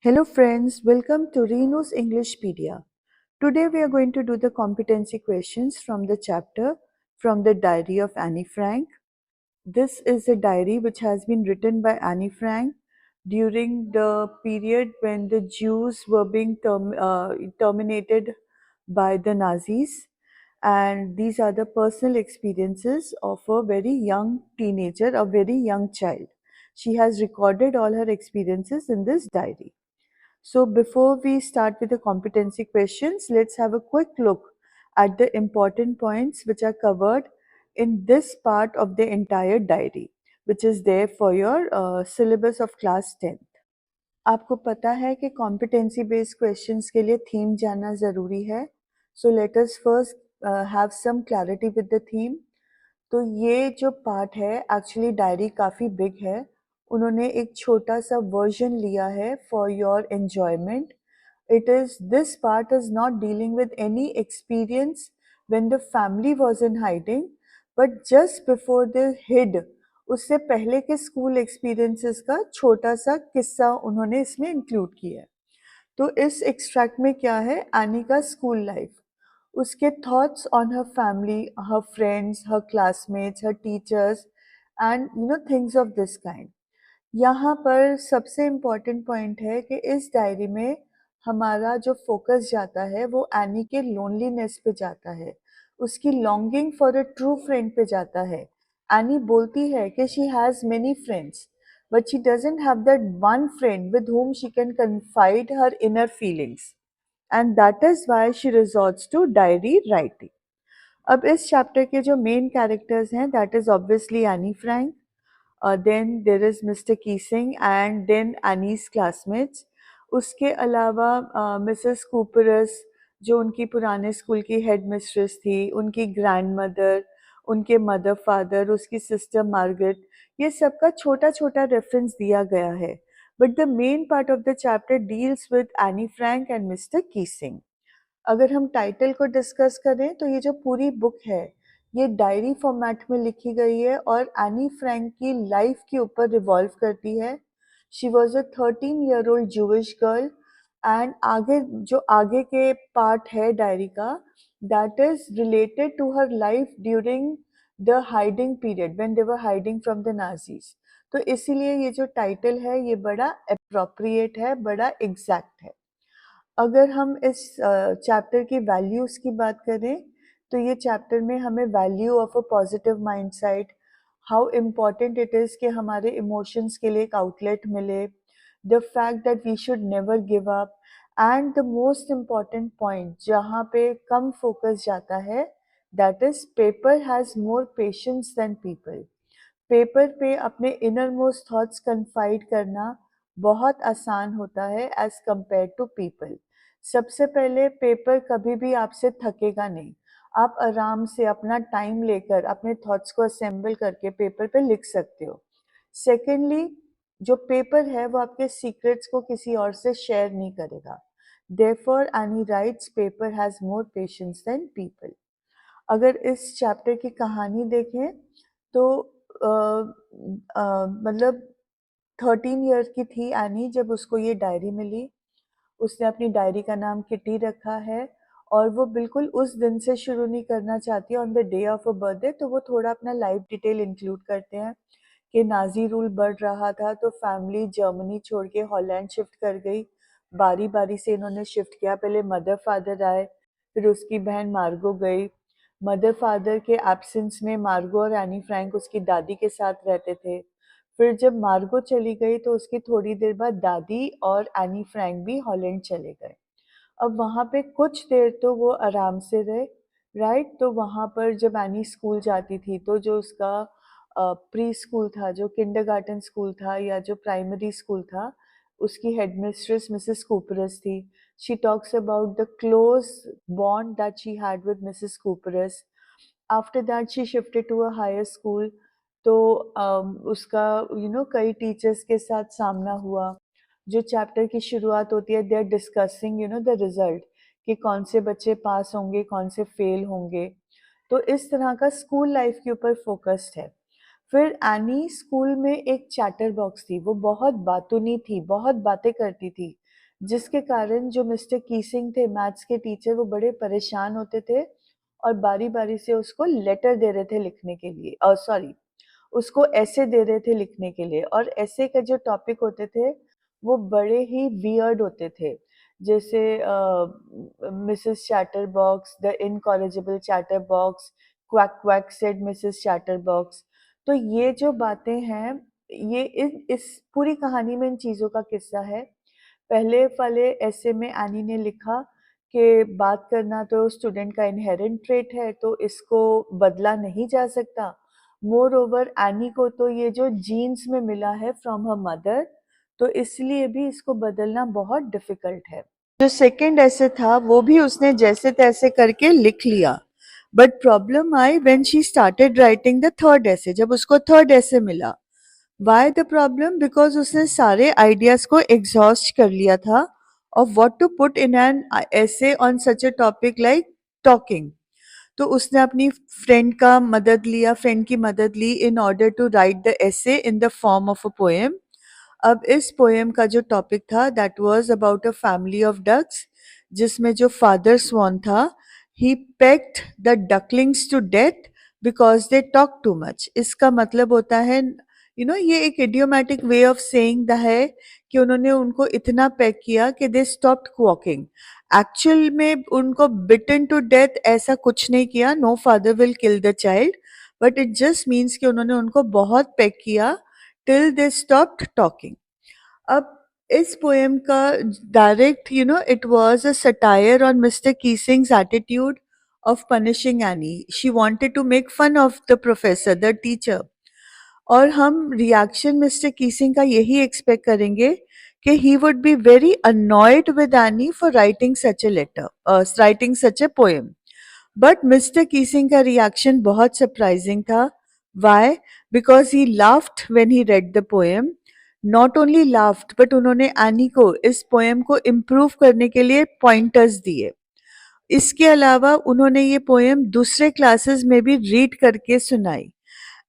Hello friends, welcome to Reno's Englishpedia. Today we are going to do the competency questions from the chapter From the Diary of Annie Frank. This is a diary which has been written by Annie Frank during the period when the Jews were being terminated by the Nazis, and these are the personal experiences of a very young teenager, a very young child. She has recorded all her experiences in this diary. So before we start with the competency questions, let's have a quick look at the important points which are covered in this part of the entire diary, which is there for your syllabus of class 10th. आपको पता है कि competency based questions के लिए theme जानना ज़रूरी है. So let us first have some clarity with the theme. तो ये जो पार्ट है एक्चुअली डायरी काफ़ी बिग है. उन्होंने एक छोटा सा वर्जन लिया है for your enjoyment. It is this part is not dealing with any experience when the family was in hiding, but just before the hid, उससे पहले के स्कूल एक्सपीरियंसेस का छोटा सा किस्सा उन्होंने इसमें इंक्लूड किया है. तो इस एक्सट्रैक्ट में क्या है, एनी का स्कूल लाइफ, उसके thoughts on her family, her friends, her classmates, her teachers and things of this kind. यहाँ पर सबसे इम्पॉर्टेंट पॉइंट है कि इस डायरी में हमारा जो फोकस जाता है वो एनी के लोनलीनेस पे जाता है, उसकी longing for a true friend पे जाता है. एनी बोलती है कि she has many friends, but she doesn't have that one friend with whom she can confide her inner feelings, and that is why she resorts to diary writing. अब इस chapter के जो मेन कैरेक्टर्स हैं, that is obviously Anne Frank, then there is Mr. Keesing and then Annie's classmates. उसके अलावा Mrs कूपरस, जो उनकी पुराने स्कूल की हेड मिस्ट्रेस थी, उनकी ग्रैंड मदर, उनके मदर फादर, उसकी सिस्टर मार्गरेट, ये सबका छोटा छोटा रेफरेंस दिया गया है. But the main part of the chapter deals with Anne Frank and Mr Keesing. अगर हम टाइटल को डिस्कस करें तो ये जो पूरी बुक है ये डायरी फॉर्मेट में लिखी गई है और एनी फ्रैंक की लाइफ के ऊपर रिवॉल्व करती है. She was a 13-year-old Jewish girl, and आगे जो आगे के पार्ट है डायरी का, that is related to her life during the hiding period when they were hiding from the Nazis. तो इसीलिए ये जो टाइटल है ये बड़ा अप्रोप्रिएट है, बड़ा एग्जैक्ट है. अगर हम इस चैप्टर की वैल्यूज़ की बात करें तो ये चैप्टर में हमें value of a positive mindset, how important it is कि हमारे इमोशंस के लिए एक आउटलेट मिले, the fact that we should never give up, and the most important point जहाँ पे कम फोकस जाता है, that is paper has more patience than people. Paper पे अपने इनर मोस्ट थॉट्स कन्फाइड करना बहुत आसान होता है एज कंपेयर टू पीपल. सबसे पहले पेपर कभी भी आपसे थकेगा नहीं. आप आराम से अपना टाइम लेकर अपने थॉट्स को असेंबल करके पेपर पे लिख सकते हो. सेकेंडली, जो पेपर है वो आपके सीक्रेट्स को किसी और से शेयर नहीं करेगा. Therefore Annie writes paper has more patience than people. अगर इस चैप्टर की कहानी देखें तो मतलब 13 ईयर की थी एनी जब उसको ये डायरी मिली. उसने अपनी डायरी का नाम किटी रखा है और वो बिल्कुल उस दिन से शुरू नहीं करना चाहती on the day of a birthday. तो वो थोड़ा अपना लाइफ डिटेल इंक्लूड करते हैं कि नाजी रूल बढ़ रहा था तो फैमिली जर्मनी छोड़ के हॉलैंड शिफ्ट कर गई. बारी बारी से इन्होंने शिफ्ट किया. पहले मदर फादर आए, फिर उसकी बहन मार्गो गई. मदर फादर के एब्सेंस में मार्गो और एनी फ्रैंक उसकी दादी के साथ रहते थे. फिर जब मार्गो चली गई तो उसकी थोड़ी देर बाद दादी और एनी फ्रैंक भी हॉलैंड चले गए. अब वहाँ पे कुछ देर तो वो आराम से रहे, राइट. तो वहाँ पर जब एनी स्कूल जाती थी तो जो उसका प्री स्कूल था, जो किंडरगार्टन स्कूल था या जो प्राइमरी स्कूल था, उसकी हेडमिस्ट्रेस मिसेस कूपरस थी. She talks about the close bond that she had with Mrs Kuperus. After that she shifted to a higher school. तो उसका कई टीचर्स के साथ सामना हुआ. जो चैप्टर की शुरुआत होती है, they are discussing the result, कि कौन से बच्चे पास होंगे, कौन से फेल होंगे. तो इस तरह का स्कूल लाइफ के ऊपर फोकस्ड है. फिर एनी स्कूल में एक चैटर बॉक्स थी, वो बहुत बातूनी थी, बहुत बातें करती थी. जिसके कारण जो मिस्टर कीसिंग थे मैथ्स के टीचर, वो बड़े परेशान होते थे और बारी-बारी से उसको लेटर दे रहे थे लिखने के लिए, सॉरी, उसको ऐसे दे रहे थे लिखने के लिए, और ऐसे के जो टॉपिक होते थे वो बड़े ही वियर्ड होते थे। जैसे Mrs Chatterbox, the incorrigible chatterbox, quack quack said Mrs Chatterbox. तो ये जो बातें हैं, ये इस पूरी कहानी में इन चीज़ों का किस्सा है। पहले वाले ऐसे में एनी ने लिखा कि बात करना तो स्टूडेंट का इनहेरेंट ट्रेट है, तो इसको बदला नहीं जा सकता। मोर ओवर एनी को तो ये जो जीन्स में मिला है फ्रॉम हर मदर, तो इसलिए भी इसको बदलना बहुत डिफिकल्ट है। जो सेकंड ऐसे था वो भी उसने जैसे तैसे करके लिख लिया, but problem I when she started writing the third ऐसे, जब उसको थर्ड ऐसे मिला। Why the problem? बिकॉज उसने सारे आइडियाज को एग्जॉस्ट कर लिया था of what to put in an essay on such a topic like talking. तो उसने अपनी फ्रेंड की मदद ली in order to write the essay in the form of a poem. अब इस पोएम का जो टॉपिक था that was about a family of ducks, जिसमें जो फादर स्वॉन था, he pecked the ducklings to death because they talk too much. इसका मतलब होता है, ये एक idiomatic way of saying the है कि उन्होंने उनको इतना पैक किया कि दे स्टॉप्ड वॉकिंग। एक्चुअल में उनको बिटन टू डेथ ऐसा कुछ नहीं किया, no father will kill the child, but it just means कि उन्होंने उनको बहुत पैक किया till they stopped talking. अब इस पोएम का direct, it was a satire on Mr. Keesing's attitude of punishing Annie. She wanted to make fun of the professor, the teacher. और हम रिएक्शन मिस्टर कीसिंग का यही expect करेंगे कि he would be very annoyed with Annie for writing such a letter, writing such a poem. But Mr Keesing का reaction बहुत surprising था। Why? Because he laughed when he read the poem. Not only laughed, but उन्होंने Anne को इस poem को improve करने के लिए पॉइंटर्स दिए। इसके अलावा उन्होंने ये पोएम दूसरे क्लासेस में भी रीड करके सुनाई।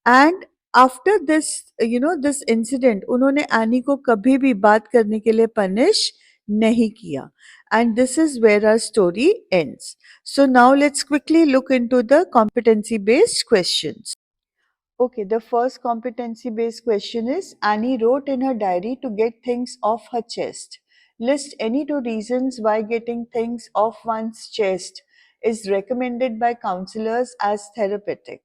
And after this, this incident, उन्होंने एनी को कभी भी बात करने के लिए पनिश नहीं किया। And this is where our story ends. So now let's quickly look into the competency based questions. Okay, the first competency based question is, Annie wrote in her diary to get things off her chest. List any two reasons why getting things off one's chest is recommended by counselors as therapeutic.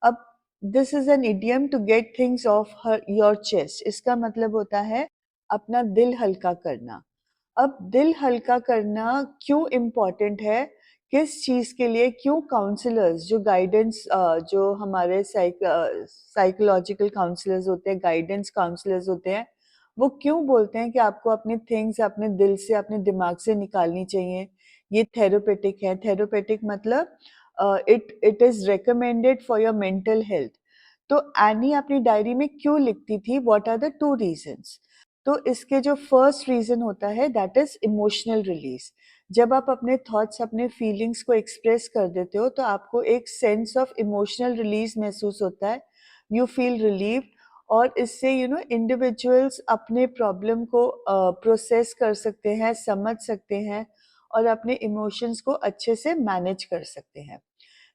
अब this is an idiom, to get things off your chest. इसका मतलब होता है अपना दिल हल्का करना। अब दिल हल्का करना क्यों इम्पोर्टेंट है, किस चीज़ के लिए, क्यों काउंसलर्स जो गाइडेंस, जो हमारे साइकोलॉजिकल काउंसलर्स होते हैं, गाइडेंस काउंसलर्स होते हैं, वो क्यों बोलते हैं कि आपको अपनी थिंग्स अपने दिल से, अपने दिमाग से निकालनी चाहिए। ये थेरोपेटिक है। थेरोपेटिक मतलब it is recommended for your mental health. तो एनी अपनी डायरी में क्यों लिखती थी, what are the two reasons? तो इसके जो फर्स्ट रीजन होता है दैट इज इमोशनल रिलीज। जब आप अपने थॉट्स, अपने फीलिंग्स को एक्सप्रेस कर देते हो तो आपको एक सेंस ऑफ इमोशनल रिलीज महसूस होता है, यू फील रिलीव्ड। और इससे इंडिविजुअल्स अपने प्रॉब्लम को प्रोसेस कर सकते हैं, समझ सकते हैं और अपने इमोशंस को अच्छे से मैनेज कर सकते हैं।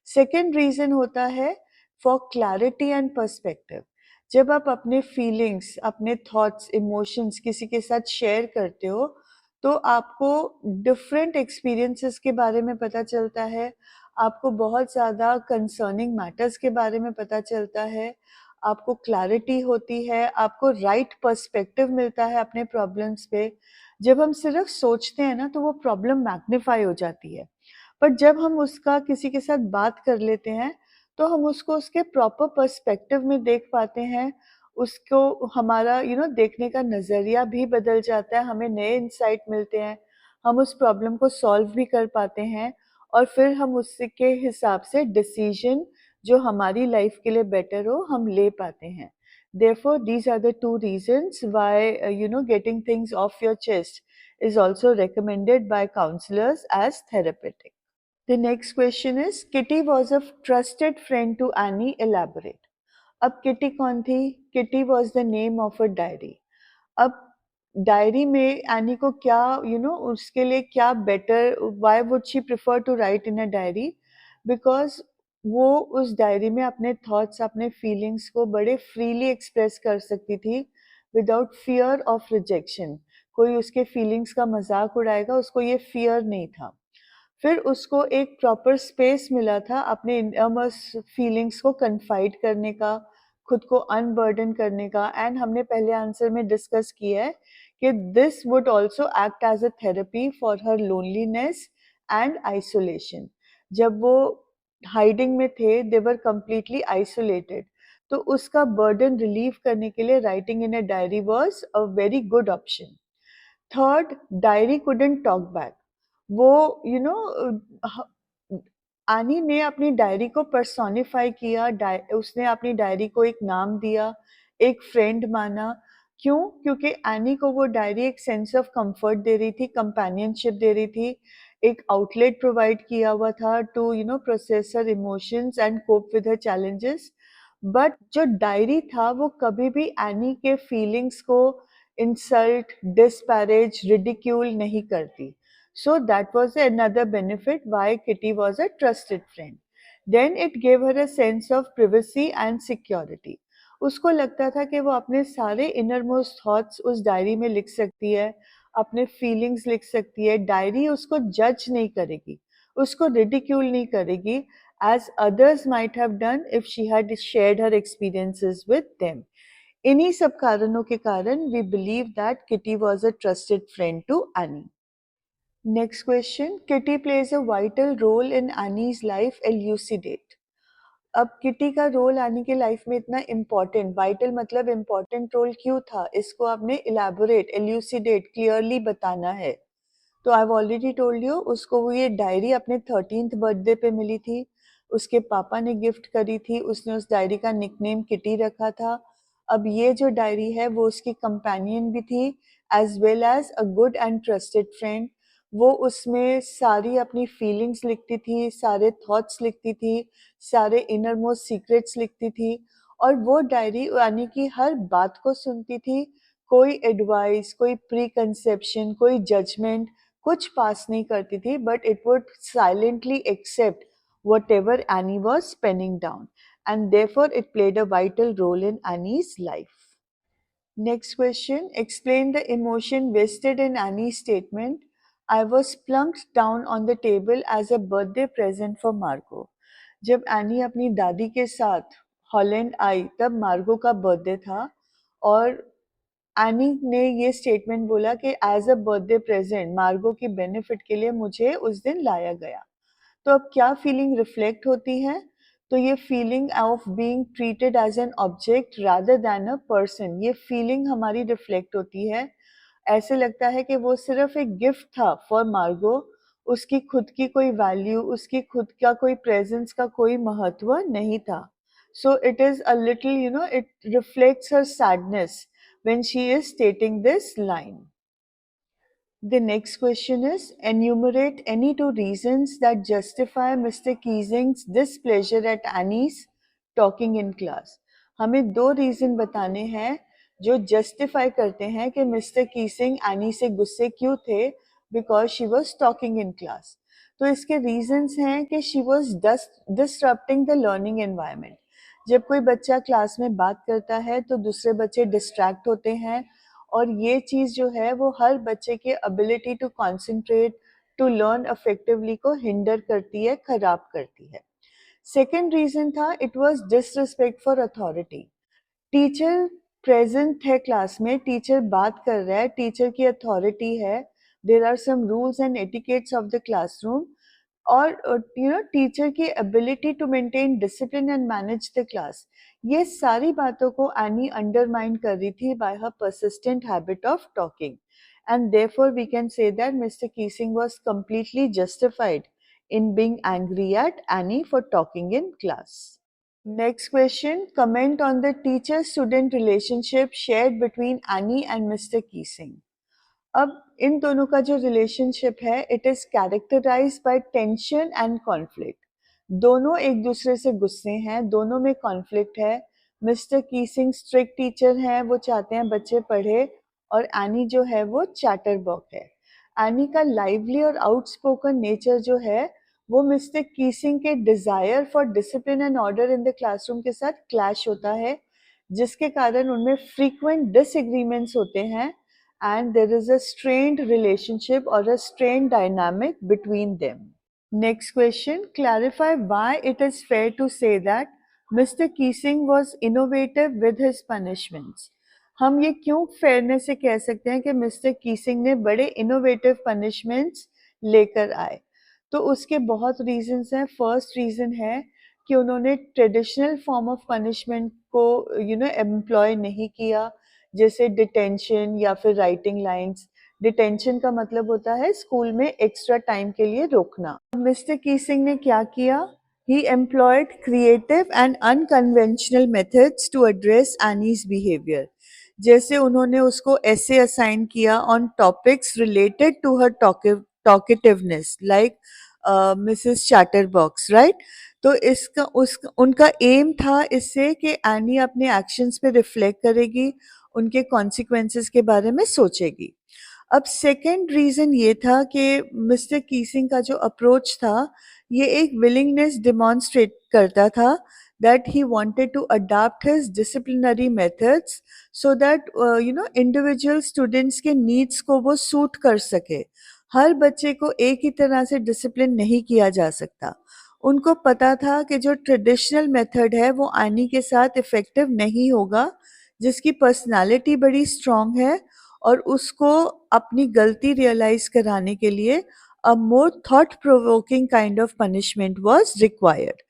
सेकेंड रीजन होता है फॉर क्लैरिटी एंड पर्सपेक्टिव। जब आप अपने फीलिंग्स, अपने थॉट्स, इमोशंस किसी के साथ शेयर करते हो तो आपको डिफरेंट एक्सपीरियंसेस के बारे में पता चलता है, आपको बहुत ज़्यादा कंसर्निंग मैटर्स के बारे में पता चलता है, आपको क्लैरिटी होती है, आपको राइट पर्सपेक्टिव मिलता है अपने प्रॉब्लम्स पे। जब हम सिर्फ सोचते हैं ना तो वो प्रॉब्लम मैग्नीफाई हो जाती है, बट जब हम उसका किसी के साथ बात कर लेते हैं तो हम उसको उसके प्रॉपर पर्सपेक्टिव में देख पाते हैं। उसको हमारा देखने का नज़रिया भी बदल जाता है, हमें नए इंसाइट मिलते हैं, हम उस प्रॉब्लम को सॉल्व भी कर पाते हैं और फिर हम उसके हिसाब से डिसीजन जो हमारी लाइफ के लिए बेटर हो हम ले पाते हैं। Therefore, these are the two reasons why getting things off your chest is also recommended by counselors as therapeutic. The next question is, Kitty was a trusted friend to Annie. Elaborate. अब Kitty कौन थी? Kitty was the name of a diary. अब diary में Annie को क्या उसके लिए क्या better, why would she prefer to write in a diary, because वो उस डायरी में अपने थॉट्स, अपने फीलिंग्स को बड़े फ्रीली एक्सप्रेस कर सकती थी विदाउट फियर ऑफ रिजेक्शन। कोई उसके फीलिंग्स का मजाक उड़ाएगा, उसको ये फियर नहीं था। फिर उसको एक प्रॉपर स्पेस मिला था अपने इनमर्स फीलिंग्स को कन्फाइड करने का, खुद को अनबर्डन करने का। एंड हमने पहले आंसर में डिस्कस किया है कि this would also act as a therapy for her loneliness and isolation. जब वो हाइडिंग में थे, दे वर कंप्लीटली आइसोलेटेड, तो उसका बर्डन रिलीव करने के लिए writing in a diary was a very good option. Third, diary couldn't talk back. वो यू नो आनी ने अपनी डायरी को पर्सोनिफाई किया, उसने अपनी डायरी को एक नाम दिया, एक फ्रेंड माना। क्यों? क्योंकि एनी को वो डायरी एक सेंस ऑफ कंफर्ट दे रही थी, कंपेनियनशिप दे रही थी, एक आउटलेट प्रोवाइड किया हुआ था to process her emotions and cope with her challenges. But जो डायरी था वो कभी भी एनी के फीलिंग्स को इंसल्ट, डिस्पैरेज, रिडिक्यूल नहीं करती. So that was another benefit why Kitty was a trusted friend. Then it gave her a sense of privacy and security. उसको लगता था कि वो अपने सारे innermost thoughts उस डायरी में लिख सकती है, अपने फीलिंग्स लिख सकती है, डायरी उसको जज नहीं करेगी, उसको रिडिक्यूल नहीं करेगी, as others might have done if she had shared her experiences with them. इन्हीं सब कारणों के कारण we believe that Kitty was a trusted friend to Annie. Next question. Kitty plays a vital role in Annie's life. Elucidate. अब kitty का role any के life में इतना इम्पोर्टेंट, वाइटल मतलब इम्पोर्टेंट रोल क्यों था, इसको आपने इलेबोरेट, एल्यूसिडेट, क्लियरली बताना है। तो आई ऑलरेडी टोल्ड यू, उसको वो ये डायरी अपने 13th बर्थडे पे मिली थी, उसके पापा ने गिफ्ट करी थी, उसने उस डायरी का निकनेम किटी रखा था। अब ये जो डायरी है वो उसकी कंपेनियन भी थी, as well as a good and trusted friend. वो उसमें सारी अपनी फीलिंग्स लिखती थी, सारे थॉट्स लिखती थी, सारे इनर मोस्ट सीक्रेट्स लिखती थी, और वो डायरी यानी कि हर बात को सुनती थी। कोई एडवाइस, कोई प्री कंसेप्शन, कोई जजमेंट कुछ पास नहीं करती थी, but it would silently accept whatever Annie was penning down, and therefore it played a vital role in Annie's life. Next question. Explain the emotion vested in Annie's statement, I was plunked down on the table as a birthday present for Margot. जब any अपनी दादी के साथ Holland आई तब मार्गो का birthday था, और एनी ने ये स्टेटमेंट बोला कि एज अ बर्थडे प्रेजेंट मार्गो की बेनिफिट के लिए मुझे उस दिन लाया गया। तो अब क्या फीलिंग रिफ्लेक्ट होती है? तो ये feeling of being treated as an object rather than a person, ये फीलिंग हमारी रिफ्लेक्ट होती है। ऐसे लगता है कि वो सिर्फ एक गिफ्ट था फॉर मार्गो, उसकी खुद की कोई वैल्यू, उसकी खुद का कोई प्रेजेंस का कोई महत्व नहीं था। So it is a little it reflects her sadness when she is stating this line. The next question is, enumerate any two reasons that justify Mr. Keesing's displeasure at Annie's talking in class. हमें दो reason बताने हैं जो justify करते हैं कि mister Keesing any से गुस्से क्यों थे, because she was talking in class. तो इसके रीजंस हैं कि she was disrupting the learning environment. जब कोई बच्चा क्लास में बात करता है तो दूसरे बच्चे डिस्ट्रैक्ट होते हैं, और ये चीज़ जो है वो हर बच्चे के ability to concentrate, to learn effectively को हिंडर करती है, खराब करती है। सेकेंड रीजन था, it was disrespect for authority. Teacher present है क्लास में, टीचर बात कर रहा है, टीचर की अथॉरिटी है, there are some rules and etiquettes of the classroom, और टीचर की ability to maintain discipline and manage the class, ये सारी बातों को एनी अंडरमाइन कर रही थी by her persistent habit of talking, and therefore we can say that Mr Keesing was completely justified in being angry at Annie for talking in class. Next question. Comment on the teacher-student relationship shared between Annie and Mr. Keesing. अब इन दोनों का जो relationship है, it is characterised by tension and conflict. दोनों एक दूसरे से गुस्से हैं, दोनों में कॉन्फ्लिक्ट है। मिस्टर कीसिंग स्ट्रिक्ट टीचर हैं, वो चाहते हैं बच्चे पढ़े, और एनी जो है वो चैटरबॉक है। एनी का लाइवली और आउटस्पोकन नेचर जो है वो मिस्टर कीसिंग के desire for discipline and order in the classroom के साथ क्लैश होता है, जिसके कारण उनमें फ्रीक्वेंट डिसएग्रीमेंट्स होते हैं and there is a strained relationship और a strained dynamic between them. Next question, clarify why it is fair to say that Mr. Keesing was innovative with his punishments. हम ये क्यों फेयरनेस से कह सकते हैं कि मिस्टर कीसिंग ने बड़े इनोवेटिव पनिशमेंट्स लेकर आए? तो उसके बहुत रीजंस हैं। फर्स्ट रीजन है कि उन्होंने ट्रेडिशनल फॉर्म ऑफ पनिशमेंट को एम्प्लॉय नहीं किया, जैसे डिटेंशन या फिर राइटिंग लाइंस। डिटेंशन का मतलब होता है स्कूल में एक्स्ट्रा टाइम के लिए रोकना। मिस्टर कीसिंग ने क्या किया? He employed creative and unconventional methods to address Annie's behavior. जैसे उन्होंने उसको ऐसे असाइन किया on topics related to her talkativeness, like Mrs. Chatterbox, right? तो उनका एम था इससे कि एनी अपने एक्शंस पे रिफ्लेक्ट करेगी, उनके कॉन्सिक्वेंसेस के बारे में सोचेगी। अब सेकंड रीजन ये था कि मिस्टर कीसिंग का जो अप्रोच था ये एक विलिंगनेस डिमॉन्स्ट्रेट करता था that he wanted to adapt his disciplinary methods so that individual students के needs को वो suit कर सके। हर बच्चे को एक ही तरह से डिसिप्लिन नहीं किया जा सकता। उनको पता था कि जो ट्रेडिशनल मेथड है वो एनी के साथ इफेक्टिव नहीं होगा, जिसकी पर्सनालिटी बड़ी स्ट्रांग है, और उसको अपनी गलती रियलाइज कराने के लिए a more thought-provoking kind of punishment was required.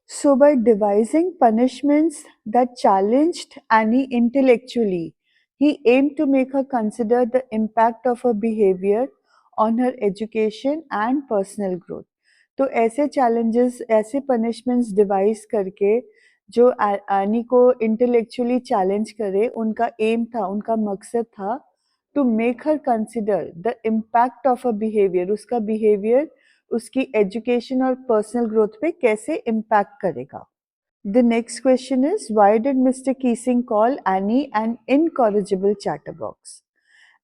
So, by devising punishments that challenged Annie intellectually, he aimed to make her consider the impact of her behavior on her education and personal growth. तो ऐसे challenges, ऐसे punishments devise करके जो any को intellectually challenge करे, उनका aim था, उनका मकसद था to make her consider the impact of her behavior, उसका behavior उसकी एजुकेशन और पर्सनल ग्रोथ पे कैसे इम्पैक्ट करेगा। The next question is why did Mr Keesing call Anne an incorrigible chatterbox?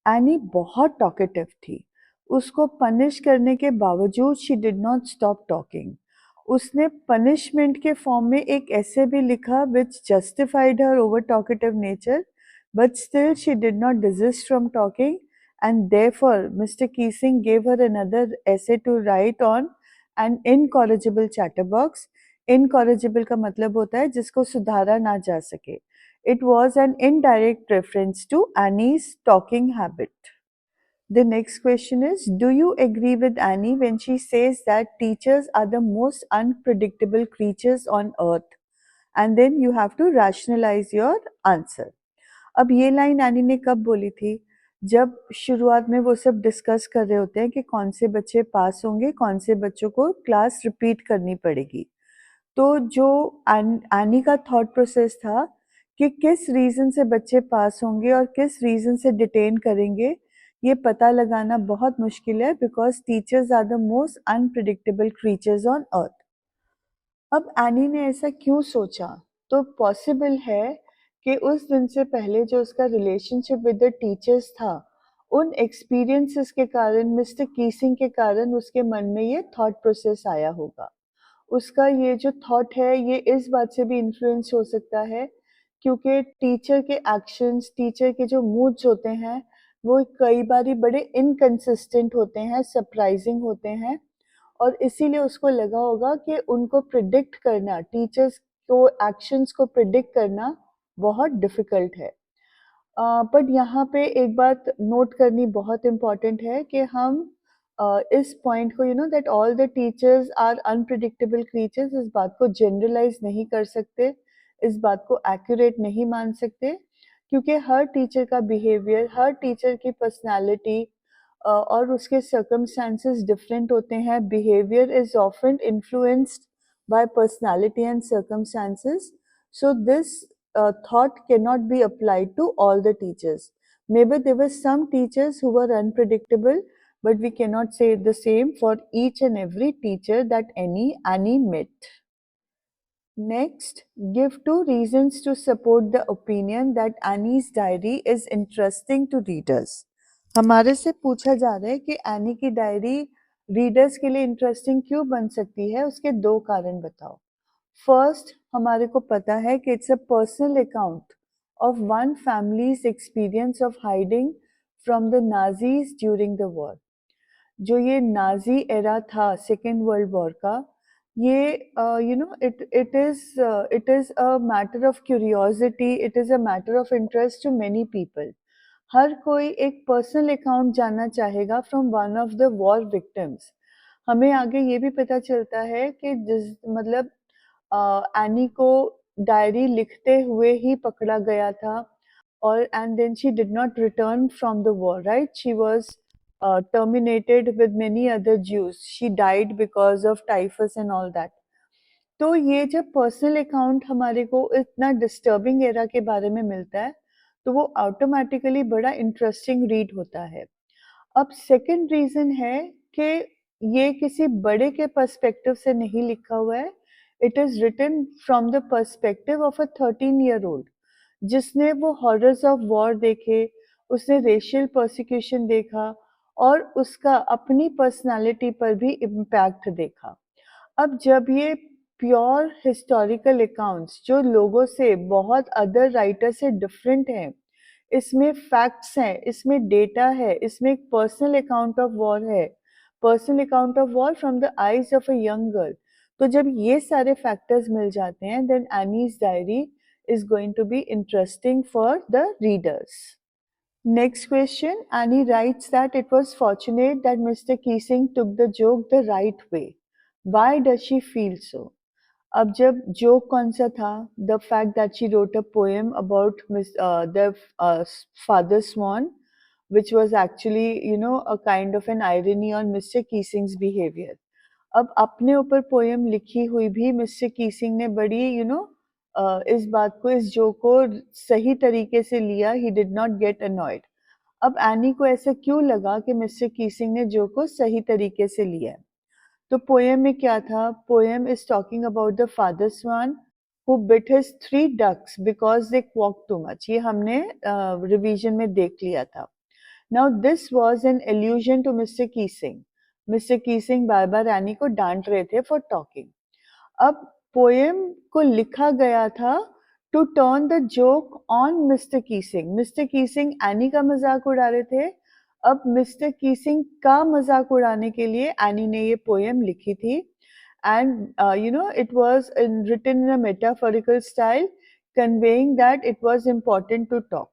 Anne बहुत टॉकेटिव थी। उसको पनिश करने के बावजूद she did not stop talking. उसने पनिशमेंट के फॉर्म में एक ऐसे भी लिखा which justified her over talkative nature, but still she did not desist from talking, and therefore Mr. Keesing gave her another essay to write on an incorrigible chatterbox. Incorrigible का मतलब होता है जिसको सुधारा ना जा सके। It was an indirect reference to Annie's talking habit. The next question is, do you agree with Annie when she says that teachers are the most unpredictable creatures on earth? And then you have to rationalize your answer. अब ये line any ने कब बोली थी? जब शुरुआत में वो सब डिस्कस कर रहे होते हैं कि कौन से बच्चे पास होंगे, कौन से बच्चों को क्लास रिपीट करनी पड़ेगी। तो जो एनी का थॉट प्रोसेस था कि किस रीज़न से बच्चे पास होंगे और किस रीज़न से डिटेन करेंगे, ये पता लगाना बहुत मुश्किल है, because teachers are the most unpredictable creatures on earth. अब एनी ने ऐसा क्यों सोचा? तो पॉसिबल है कि उस दिन से पहले जो उसका रिलेशनशिप विद द टीचर्स था, उन एक्सपीरियंसेस के कारण, मिस्टर कीसिंग के कारण उसके मन में ये थॉट प्रोसेस आया होगा। उसका ये जो थॉट है ये इस बात से भी इन्फ्लुएंस हो सकता है क्योंकि टीचर के एक्शंस, टीचर के जो मूड्स होते हैं वो कई बारी बड़े इनकंसिस्टेंट होते हैं, सरप्राइजिंग होते हैं, और इसीलिए उसको लगा होगा कि उनको प्रिडिक्ट करना, टीचर्स को एक्शंस को प्रिडिक्ट करना बहुत डिफ़िकल्ट है। बट यहाँ पे एक बात नोट करनी बहुत इम्पॉर्टेंट है कि हम इस पॉइंट को that all the teachers are unpredictable creatures, इस बात को जनरलाइज नहीं कर सकते, इस बात को एक्यूरेट नहीं मान सकते, क्योंकि हर टीचर का बिहेवियर, हर टीचर की पर्सनालिटी और उसके सर्कमस्टांसेस डिफरेंट होते हैं। Behaviour is often influenced by personality and circumstances, so this thought cannot be applied to all the teachers. Maybe there were some teachers who were unpredictable, but we cannot say the same for each and every teacher that Annie met. Next, give two reasons to support the opinion that Annie's diary is interesting to readers. हमारे से पूछा जा रहा है कि any की diary readers के लिए इंटरेस्टिंग क्यों बन सकती है, उसके दो कारण बताओ। फर्स्ट, हमारे को पता है कि it's a personal account of one families experience of hiding from the Nazis during the war. जो ये नाजी एरा था सेकेंड वर्ल्ड वॉर का, ये it is a matter of curiosity, it is a matter of interest to many people. हर कोई एक personal account जानना चाहेगा from one of the war victims. हमें आगे ये भी पता चलता है कि जिस मतलब एनी को डायरी लिखते हुए ही पकड़ा गया था, और and then she did not return from the war, right? She was terminated with many other Jews. She died because of typhus and all that. तो ये जब पर्सनल अकाउंट हमारे को इतना डिस्टर्बिंग एरा के बारे में मिलता है, तो वो ऑटोमेटिकली बड़ा इंटरेस्टिंग रीड होता है। अब सेकंड रीजन है कि ये किसी बड़े के पर्सपेक्टिव से नहीं लिखा हुआ है। It is written from the perspective of a 13 year old, जिसने वो हॉरर्स ऑफ वॉर देखे, उसने रेशियल परसिक्यूशन देखा, और उसका अपनी पर्सनालिटी पर भी इम्पैक्ट देखा। अब जब ये प्योर हिस्टोरिकल अकाउंट्स जो लोगों से बहुत अदर राइटर से डिफरेंट हैं, इसमें फैक्ट्स हैं, इसमें डेटा है, इसमें एक पर्सनल अकाउंट ऑफ वॉर है, personal account of war from the eyes of a young girl. तो जब ये सारे फैक्टर्स मिल जाते हैं, then Annie's diary is going to be interesting for the readers. Next question, Annie writes that it was fortunate that Mr. Keesing took the joke the right way. Why does she feel so? अब जब joke कौन सा था? The fact that she wrote a poem about the father swan, which was actually, a kind of an irony on Mr. Keesing's behavior. अब अपने ऊपर poem लिखी हुई भी मिस्टर कीसिंग ने बड़ी इस बात को, इस जोक को सही तरीके से लिया। He did not get annoyed. अब एनी को ऐसा क्यों लगा कि मिस्टर कीसिंग ने जोक को सही तरीके से लिया? तो पोएम में क्या था? Poem is talking about the father swan who bit his 3 ducks because they quack too much. ये हमने रिवीजन में देख लिया था। Now this was an allusion to Mr. Keesing. Mr. Keesing bar bar any को डांट रहे थे फॉर टॉकिंग। अब पोएम को लिखा गया था to turn the joke on mister Keesing. Mister Keesing Anne का मजाक उड़ा रहे थे। अब मिस्टर कीसिंग का मजाक उड़ाने के लिए एनी ने ये पोएम लिखी थी। And it was written in a metaphorical style, conveying that it was important to talk.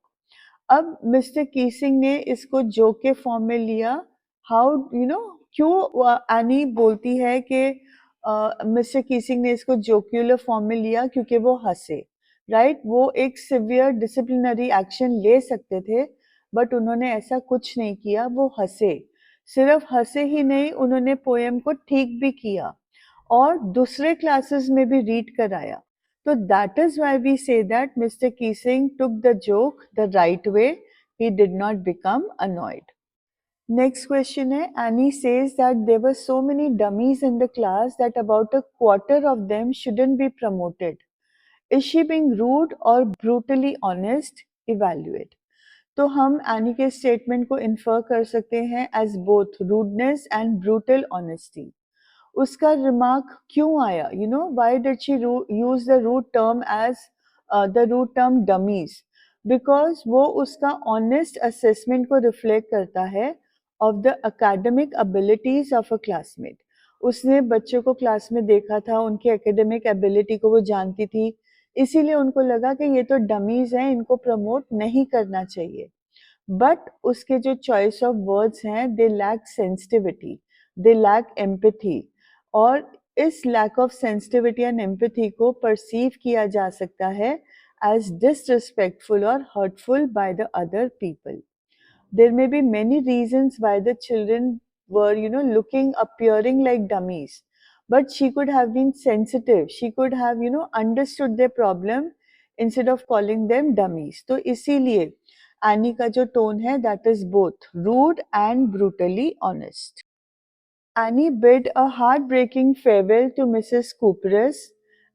अब मिस्टर कीसिंग ने इसको जोक के फॉर्म में लिया। हाउ क्यों एनी बोलती है कि मिस्टर कीसिंग ने इसको जोक्यूलर फॉर्म में लिया? क्योंकि वो हंसे, राइट? वो एक सिवियर डिसिप्लिनरी एक्शन ले सकते थे, बट उन्होंने ऐसा कुछ नहीं किया। वो हंसे, सिर्फ हंसे ही नहीं, उन्होंने पोएम को ठीक भी किया और दूसरे क्लासेस में भी रीड कराया। So that is why we say that Mr. Keesing took the joke the right way. He did not become annoyed. Next question hai, Annie says that there were so many dummies in the class that about a quarter of them shouldn't be promoted. Is she being rude or brutally honest? Evaluate. तो हम any के statement को infer कर सकते हैं as both rudeness and brutal honesty. उसका remark क्यों आया? Why did she use the rude term as the rude term dummies? Because वो उसका ऑनेस्ट असेसमेंट को रिफ्लेक्ट करता है of the academic abilities of a classmate. उसने बच्चों को क्लास में देखा था, उनकी एकेडमिक एबिलिटी को वो जानती थी, इसीलिए उनको लगा कि ये तो डमीज हैं, इनको प्रमोट नहीं करना चाहिए। बट उसके जो चॉइस ऑफ वर्ड्स हैं, they lack sensitivity, they lack empathy, और इस lack of sensitivity and empathy को परसीव किया जा सकता है एज डिसरिस्पेक्टफुल और hurtful by the other people. There may be many reasons why the children were, looking, appearing like dummies. But she could have been sensitive. She could have, understood their problem instead of calling them dummies. तो इसीलिए any का जो tone है, that is both rude and brutally honest. Annie bid a heartbreaking farewell to Mrs. Cooperus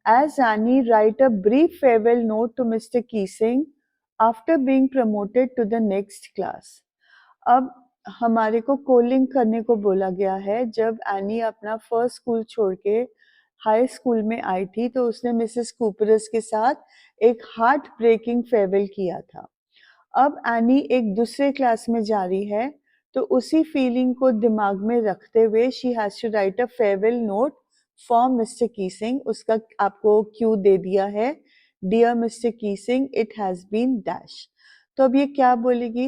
As Annie write a brief farewell note to Mr. Keesing after being promoted to the next class. अब हमारे को calling करने को बोला गया है। जब any अपना फर्स्ट स्कूल छोड़ के हाई स्कूल में आई थी तो उसने मिसेस कूपरस के साथ एक हार्ट ब्रेकिंग फेयरवेल किया था। अब एनी एक दूसरे क्लास में जा रही है तो उसी फीलिंग को दिमाग में रखते हुए she has to write a farewell note for mister Keesing. उसका आपको क्यू दे दिया है, dear mister Keesing it has been dash. तो अब ये क्या बोलेगी?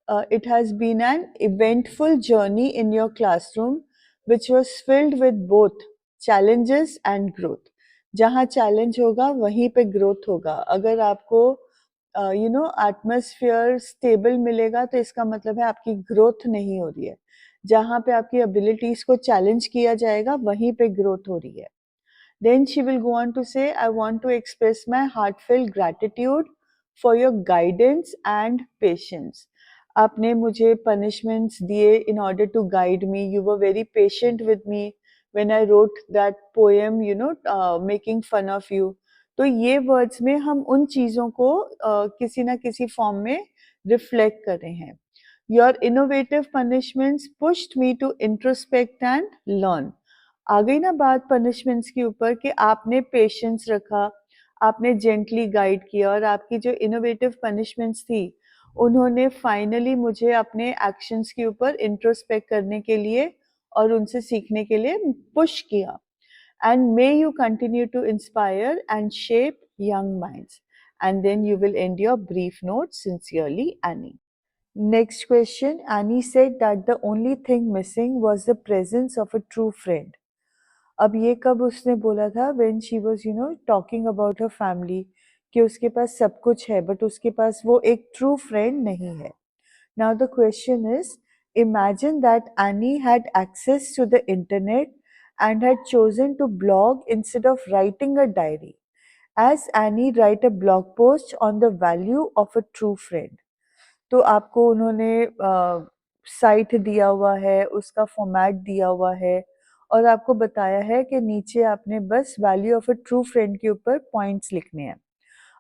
It has been an eventful journey in your classroom which was filled with both challenges and growth. जहाँ चैलेंज होगा वहीं पे ग्रोथ होगा। अगर आपको एटमॉस्फेयर स्टेबल मिलेगा तो इसका मतलब है आपकी ग्रोथ नहीं हो रही है। जहाँ पे आपकी एबिलिटीज को चैलेंज किया जाएगा वहीं पे ग्रोथ हो रही है। Then she will go on to say, I want to express my heartfelt gratitude for your guidance and patience. आपने मुझे punishments दिए in order to guide me. You were very patient with me when I wrote that poem, making fun of you. तो ये words में हम उन चीज़ों को किसी ना किसी फॉर्म में रिफ्लेक्ट कर रहे हैं। Your innovative punishments pushed me to introspect and learn. आ गई ना बात पनिशमेंट्स के ऊपर कि आपने पेशेंस रखा, आपने जेंटली गाइड किया और आपकी जो इनोवेटिव पनिशमेंट्स थी उन्होंने फाइनली मुझे अपने एक्शंस के ऊपर इंट्रोस्पेक्ट करने के लिए और उनसे सीखने के लिए पुश किया। And may you continue to inspire and shape young minds. And then you will end your brief note. Sincerely, Annie. Next question. Annie said that the only thing missing was the presence of a true friend. अब ये कब उसने बोला था? When she was, talking about her family, कि उसके पास सब कुछ है, but उसके पास वो एक true friend नहीं है. Now the question is, imagine that Annie had access to the internet and had chosen to blog instead of writing a diary. As Annie write a blog post on the value of a true friend. तो आपको उन्होंने site दिया हुआ है, उसका format दिया हुआ है और आपको बताया है कि नीचे आपने बस value of a true friend के ऊपर पॉइंट्स लिखने हैं।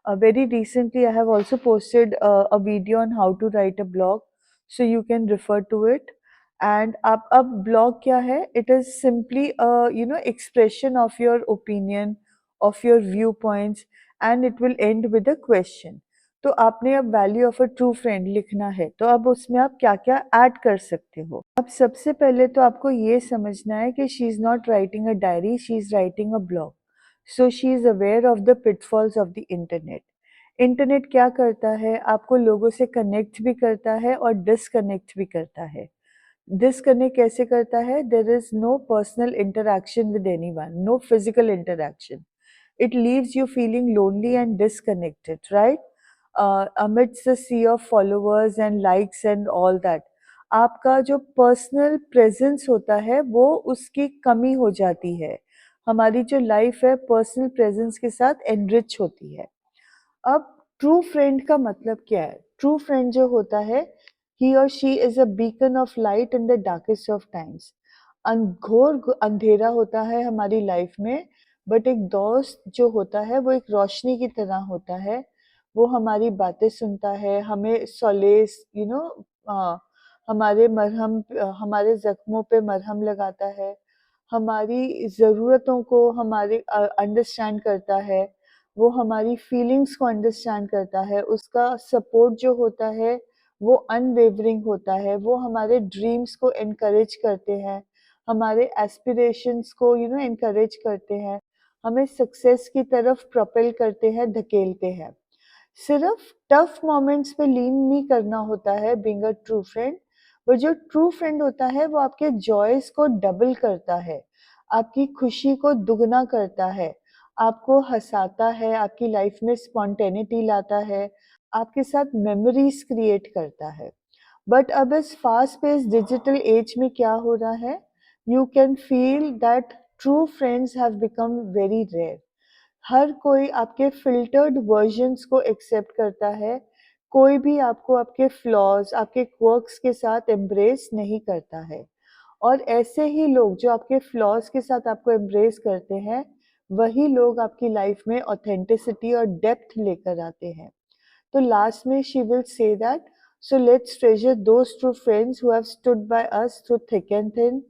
Very recently, I have also posted a video on how to write a blog, so you can refer to it. And अब blog क्या है? It is simply a expression of your opinion, of your viewpoints, and it will end with a question. तो आपने अब value of a true friend लिखना है, तो अब उसमें आप क्या क्या ऐड कर सकते हो? अब सबसे पहले तो आपको ये समझना है कि she is not writing a diary, she is writing a blog. So she is aware of the pitfalls of the internet. Internet क्या करता है? आपको लोगों से कनेक्ट भी करता है और डिसकनेक्ट भी करता है। डिसकनेक्ट कैसे करता है? There is no personal interaction with anyone, no physical interaction. It leaves you feeling lonely and disconnected, right? Amidst the sea of followers and likes and all that, आपका जो पर्सनल प्रेजेंस होता है वो उसकी कमी हो जाती है। हमारी जो लाइफ है पर्सनल प्रेजेंस के साथ एनरिच होती है। अब ट्रू फ्रेंड का मतलब क्या है? ट्रू फ्रेंड जो होता है, ही और she is a beacon of light in the darkest of times. घोर अंधेरा होता है हमारी लाइफ में, बट एक दोस्त जो होता है वो एक रोशनी की तरह होता है। वो हमारी बातें सुनता है, हमें सॉलेस हमारे जख्मों पे मरहम लगाता है, हमारी ज़रूरतों को हमारे अंडरस्टैंड करता है, वो हमारी फीलिंग्स को अंडरस्टैंड करता है। उसका सपोर्ट जो होता है वो अनवेवरिंग होता है। वो हमारे ड्रीम्स को एनकरेज करते हैं, हमारे एस्पिरेशंस को एनकरेज करते हैं, हमें सक्सेस की तरफ प्रोपेल करते हैं, धकेलते हैं। सिर्फ टफ मोमेंट्स पे लीन नहीं करना होता है बीइंग अ ट्रू फ्रेंड। वो जो ट्रू फ्रेंड होता है वो आपके जॉयस को डबल करता है, आपकी खुशी को दुगना करता है, आपको हंसाता है, आपकी लाइफ में स्पॉन्टेनिटी लाता है, आपके साथ मेमोरीज क्रिएट करता है। बट अब इस फास्ट पेस डिजिटल एज में क्या हो रहा है? You can feel that true friends have become very rare. हर कोई आपके फ़िल्टर्ड वर्ज़न्स को एक्सेप्ट करता है, कोई भी आपको आपके फ्लॉज़, आपके क्वर्क्स के साथ एम्ब्रेस नहीं करता है। और ऐसे ही लोग जो आपके फ्लॉज़ के साथ आपको एम्ब्रेस करते हैं, वही लोग आपकी लाइफ में ऑथेंटिसिटी और डेप्थ लेकर आते हैं। तो लास्ट में she will say that, so let's treasure those true friends who have stood by us through thick and thin.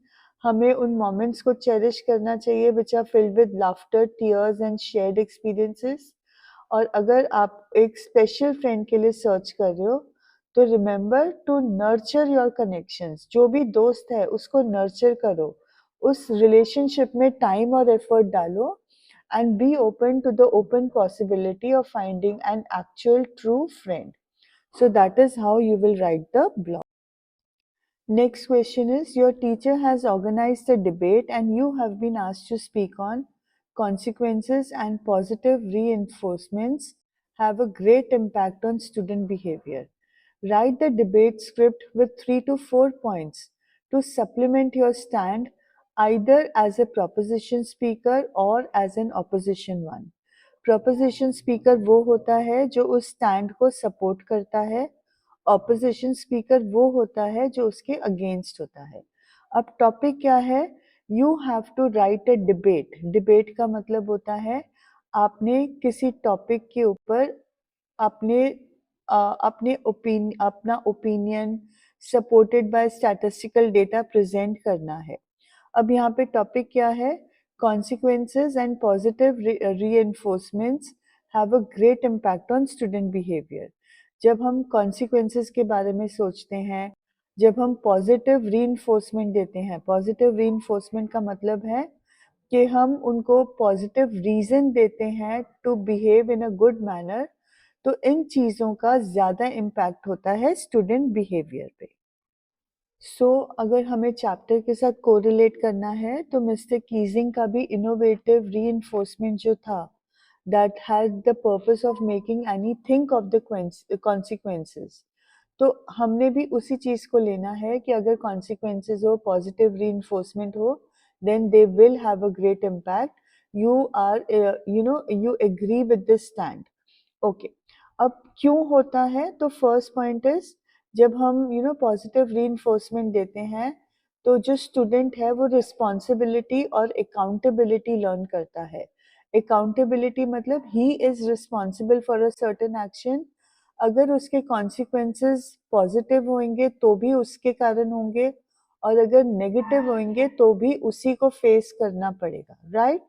हमें उन मोमेंट्स को चेरिश करना चाहिए which are filled with laughter, tears and shared experiences. और अगर आप एक स्पेशल फ्रेंड के लिए सर्च कर रहे हो, तो remember to nurture your connections. जो भी दोस्त है उसको नर्चर करो, उस रिलेशनशिप में टाइम और एफर्ट डालो, and be open to the open possibility of finding an actual true friend. So that is how you will write the blog. Next question is, your teacher has organized a debate and you have been asked to speak on consequences and positive reinforcements have a great impact on student behavior. Write the debate script with 3 to 4 points to supplement your stand, either as a proposition speaker or as an opposition one. Proposition speaker वो होता है जो उस stand को support करता है, opposition speaker वो होता है जो उसके अगेंस्ट होता है। अब टॉपिक क्या है? You have to write a debate. Debate का मतलब होता है आपने किसी टॉपिक के ऊपर अपने अपना opinion supported by statistical data present करना है। अब यहाँ पे टॉपिक क्या है? Consequences and positive reinforcements have a great impact on student behaviour. जब हम कॉन्सिक्वेंसेज के बारे में सोचते हैं, जब हम पॉजिटिव रीइंफोर्समेंट देते हैं, पॉजिटिव रीइंफोर्समेंट का मतलब है कि हम उनको पॉजिटिव रीजन देते हैं to behave in a good manner, तो इन चीज़ों का ज़्यादा इम्पैक्ट होता है स्टूडेंट बिहेवियर पे। अगर हमें चैप्टर के साथ कोरिलेट करना है, तो मिस्टर कीजिंग का भी इनोवेटिव रीइंफोर्समेंट जो था, that had the purpose of making any think of the consequences. तो हमने भी उसी चीज़ को लेना है कि अगर कॉन्सिक्वेंसेस हो, पॉजिटिव रीइंफोर्समेंट हो, then they will have a great impact. You are you agree with this stand. Okay, अब क्यों होता है? तो फर्स्ट पॉइंट इज, जब हम पॉजिटिव रीइंफोर्समेंट देते हैं, तो जो स्टूडेंट है वो रिस्पॉन्सिबिलिटी और अकाउंटेबिलिटी लर्न करता है। अकाउंटेबिलिटी मतलब he is responsible for a certain action. अगर उसके कॉन्सिक्वेंसेस पॉजिटिव होंगे तो भी उसके कारण होंगे, और अगर नेगेटिव होंगे तो भी उसी को फेस करना पड़ेगा, राइट?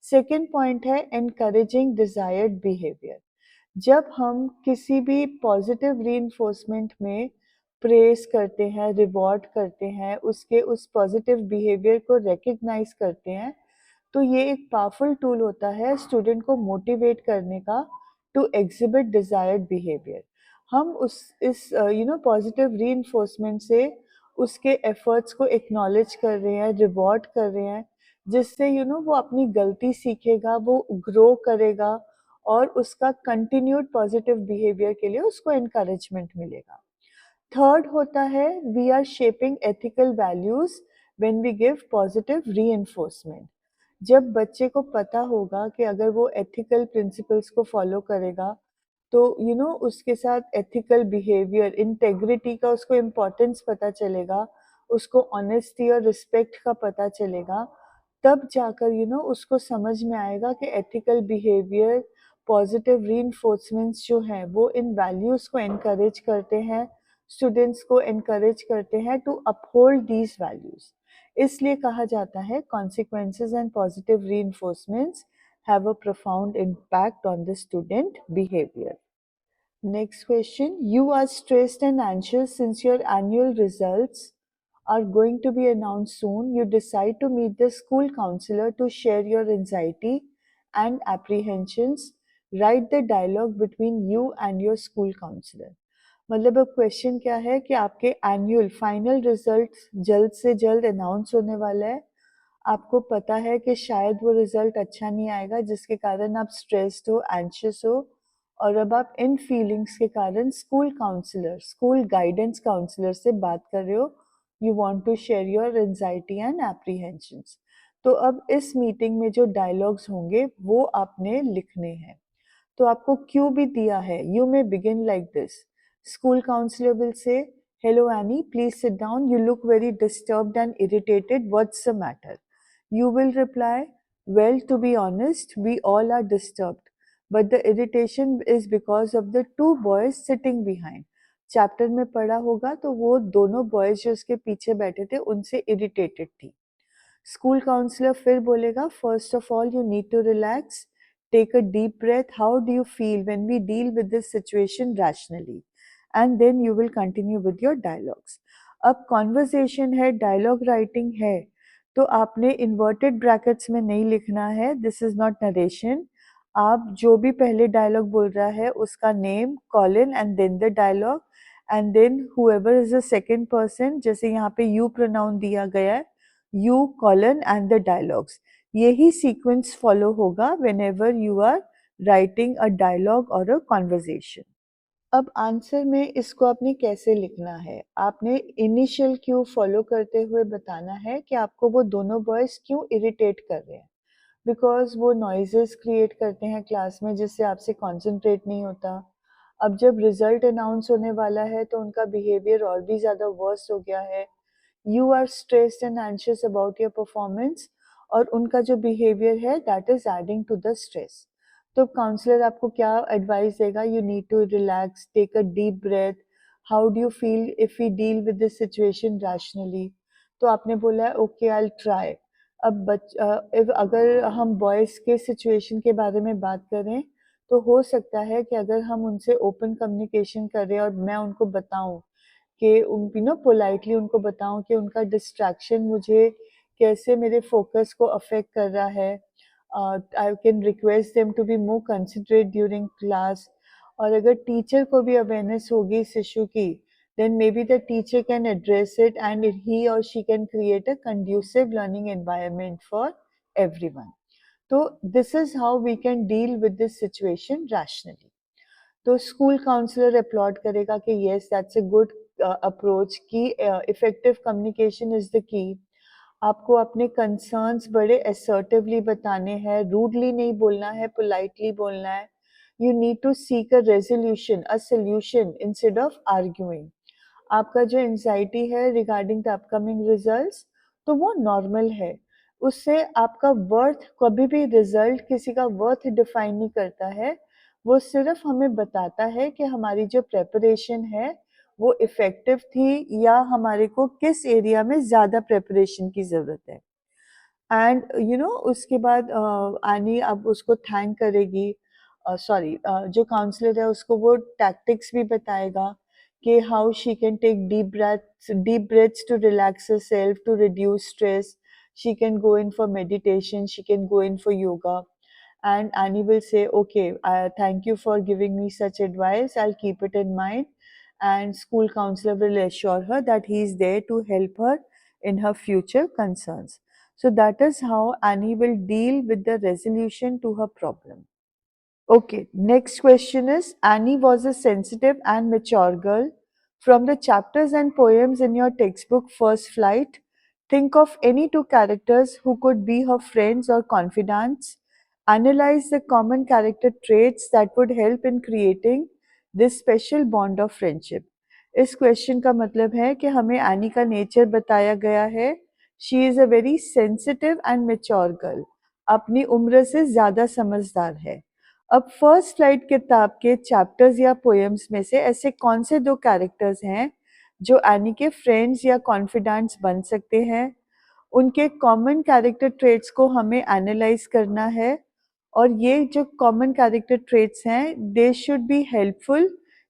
सेकेंड पॉइंट है एनकरेजिंग डिजायर्ड बिहेवियर। जब हम किसी भी पॉजिटिव रीइंफोर्समेंट में प्रेस करते हैं, रिवॉर्ड करते हैं, उसके उस पॉजिटिव बिहेवियर को रिकग्नाइज करते हैं, तो ये एक पावरफुल टूल होता है स्टूडेंट को मोटिवेट करने का टू एग्जिबिट डिजायर्ड बिहेवियर। हम उस इस पॉजिटिव रीइंफोर्समेंट से उसके एफर्ट्स को एक्नॉलेज कर रहे हैं, रिवॉर्ड कर रहे हैं, जिससे वो अपनी गलती सीखेगा, वो ग्रो करेगा, और उसका कंटिन्यूड पॉजिटिव बिहेवियर के लिए उसको एनकरेजमेंट मिलेगा। थर्ड होता है, we are shaping ethical values when we give positive reinforcement. जब बच्चे को पता होगा कि अगर वो एथिकल प्रिंसिपल्स को फॉलो करेगा, तो उसके साथ एथिकल बिहेवियर, इंटेग्रिटी का उसको इम्पोर्टेंस पता चलेगा, उसको ऑनेस्टी और रिस्पेक्ट का पता चलेगा, तब जाकर उसको समझ में आएगा कि एथिकल बिहेवियर, पॉजिटिव रीइंफोर्समेंट्स जो हैं वो इन वैल्यूज़ को एनकरेज करते हैं, स्टूडेंट्स को एनकरेज करते हैं टू अपहोल्ड दीज वैल्यूज़। इसलिए कहा जाता है consequences and positive reinforcements have a profound impact on the student behavior. Next question. You are stressed and anxious since your annual results are going to be announced soon. You decide to meet the school counselor to share your anxiety and apprehensions. Write the dialogue between you and your school counselor. मतलब अब question क्या है कि आपके annual final result जल्द से जल्द announce होने वाला है। आपको पता है कि शायद वो रिजल्ट अच्छा नहीं आएगा, जिसके कारण आप स्ट्रेस्ड हो, एंशियस हो, और अब आप इन फीलिंग्स के कारण school counsellor, school guidance counsellor से बात कर रहे हो। You want to share your anxiety and apprehensions. तो अब इस मीटिंग में जो डायलॉग्स होंगे वो आपने लिखने हैं। तो आपको क्यों भी दिया है, you may begin like this. School counsellor will say, hello Annie, please sit down, you look very disturbed and irritated, what's the matter? You will reply, Well, to be honest, we all are disturbed, but the irritation is because of the two boys sitting behind. Chapter में पढ़ा होगा तो वो दोनों boys जो उसके पीछे बैठे थे उनसे इरिटेटेड थी. स्कूल काउंसलर फिर बोलेगा, first of all you need to relax, take a deep breath, how do you feel when we deal with this situation rationally, and then you will continue with your dialogues. अब conversation है, dialogue writing है, तो आपने inverted brackets में नहीं लिखना है, this is not narration. आप जो भी पहले डायलॉग बोल रहा है उसका name, colon and then the dialogue, and then whoever is the second person, जैसे यहाँ पे यू प्रोनाउन दिया गया है, you colon and the dialogues. यही सीक्वेंस फॉलो होगा whenever you are writing a dialogue or a conversation. अब answer में इसको आपने कैसे लिखना है, आपने इनिशियल क्यू फॉलो करते हुए बताना है कि आपको वो दोनों बॉयज क्यों इरिटेट कर रहे हैं. बिकॉज वो नॉइजेस क्रिएट करते हैं क्लास में जिससे आपसे कॉन्सेंट्रेट नहीं होता. अब जब रिजल्ट अनाउंस होने वाला है तो उनका बिहेवियर और भी ज़्यादा वर्स हो गया है. You are stressed and anxious about your performance, और उनका जो बिहेवियर है that is adding to the stress. तो काउंसलर आपको क्या एडवाइस देगा, you need to relax, take a deep breath, how do you feel if we deal with this situation rationally. तो आपने बोला है ओके आई विल ट्राई. अब अगर हम बॉयज़ के सिचुएशन के बारे में बात करें तो हो सकता है कि अगर हम उनसे ओपन कम्युनिकेशन करें और मैं उनको बताऊं कि पोलाइटली उनको बताऊं कि उनका डिस्ट्रैक्शन मुझे कैसे मेरे फोकस को अफेक्ट कर रहा है. I can request them to be more concentrate during class. और अगर टीचर को भी अवेयरनेस होगी इस इशू की, then maybe the teacher can address it and he or she can create a conducive learning environment for everyone. So this is how we can deal with this situation rationally. तो school counsellor upload करेगा कि yes that's a good approach, की effective communication is the key. आपको अपने concerns बड़े assertively बताने हैं, rudely नहीं बोलना है, पोलाइटली बोलना है. You need to seek a resolution, a solution instead of arguing. आपका जो एंजाइटी है रिगार्डिंग द अपकमिंग रिजल्ट्स, तो वो नॉर्मल है. उससे आपका वर्थ, कभी भी रिजल्ट किसी का वर्थ डिफाइन नहीं करता है. वो सिर्फ हमें बताता है कि हमारी जो प्रेपरेशन है वो इफ़ेक्टिव थी या हमारे को किस एरिया में ज़्यादा प्रेपरेशन की ज़रूरत है. एंड उसके बाद आनी अब उसको थैंक करेगी, सॉरी जो काउंसलर है उसको वो टैक्टिक्स भी बताएगा कि how she can take deep breaths to relax herself, to reduce stress. She can go in for meditation, she can go in for yoga. And Annie will say, okay, thank you for giving me such advice. I'll keep it in mind. And school counselor will assure her that he is there to help her in her future concerns. So that is how Annie will deal with the resolution to her problem. Okay, next question is, Annie was a sensitive and mature girl. From the chapters and poems in your textbook First Flight, think of any two characters who could be her friends or confidants. Analyze the common character traits that would help in creating this special bond of friendship. इस question का मतलब है कि हमें any का nature बताया गया है. She is a very sensitive and mature girl, अपनी उम्र से ज़्यादा समझदार है. अब फर्स्ट फ्लाइट किताब के चैप्टर्स या पोएम्स में से ऐसे कौन से दो कैरेक्टर्स हैं जो एनी के फ्रेंड्स या कॉन्फिडेंट्स बन सकते हैं. उनके कॉमन कैरेक्टर ट्रेट्स को हमें एनालाइज करना है, और ये जो कॉमन कैरेक्टर ट्रेट्स हैं they should be helpful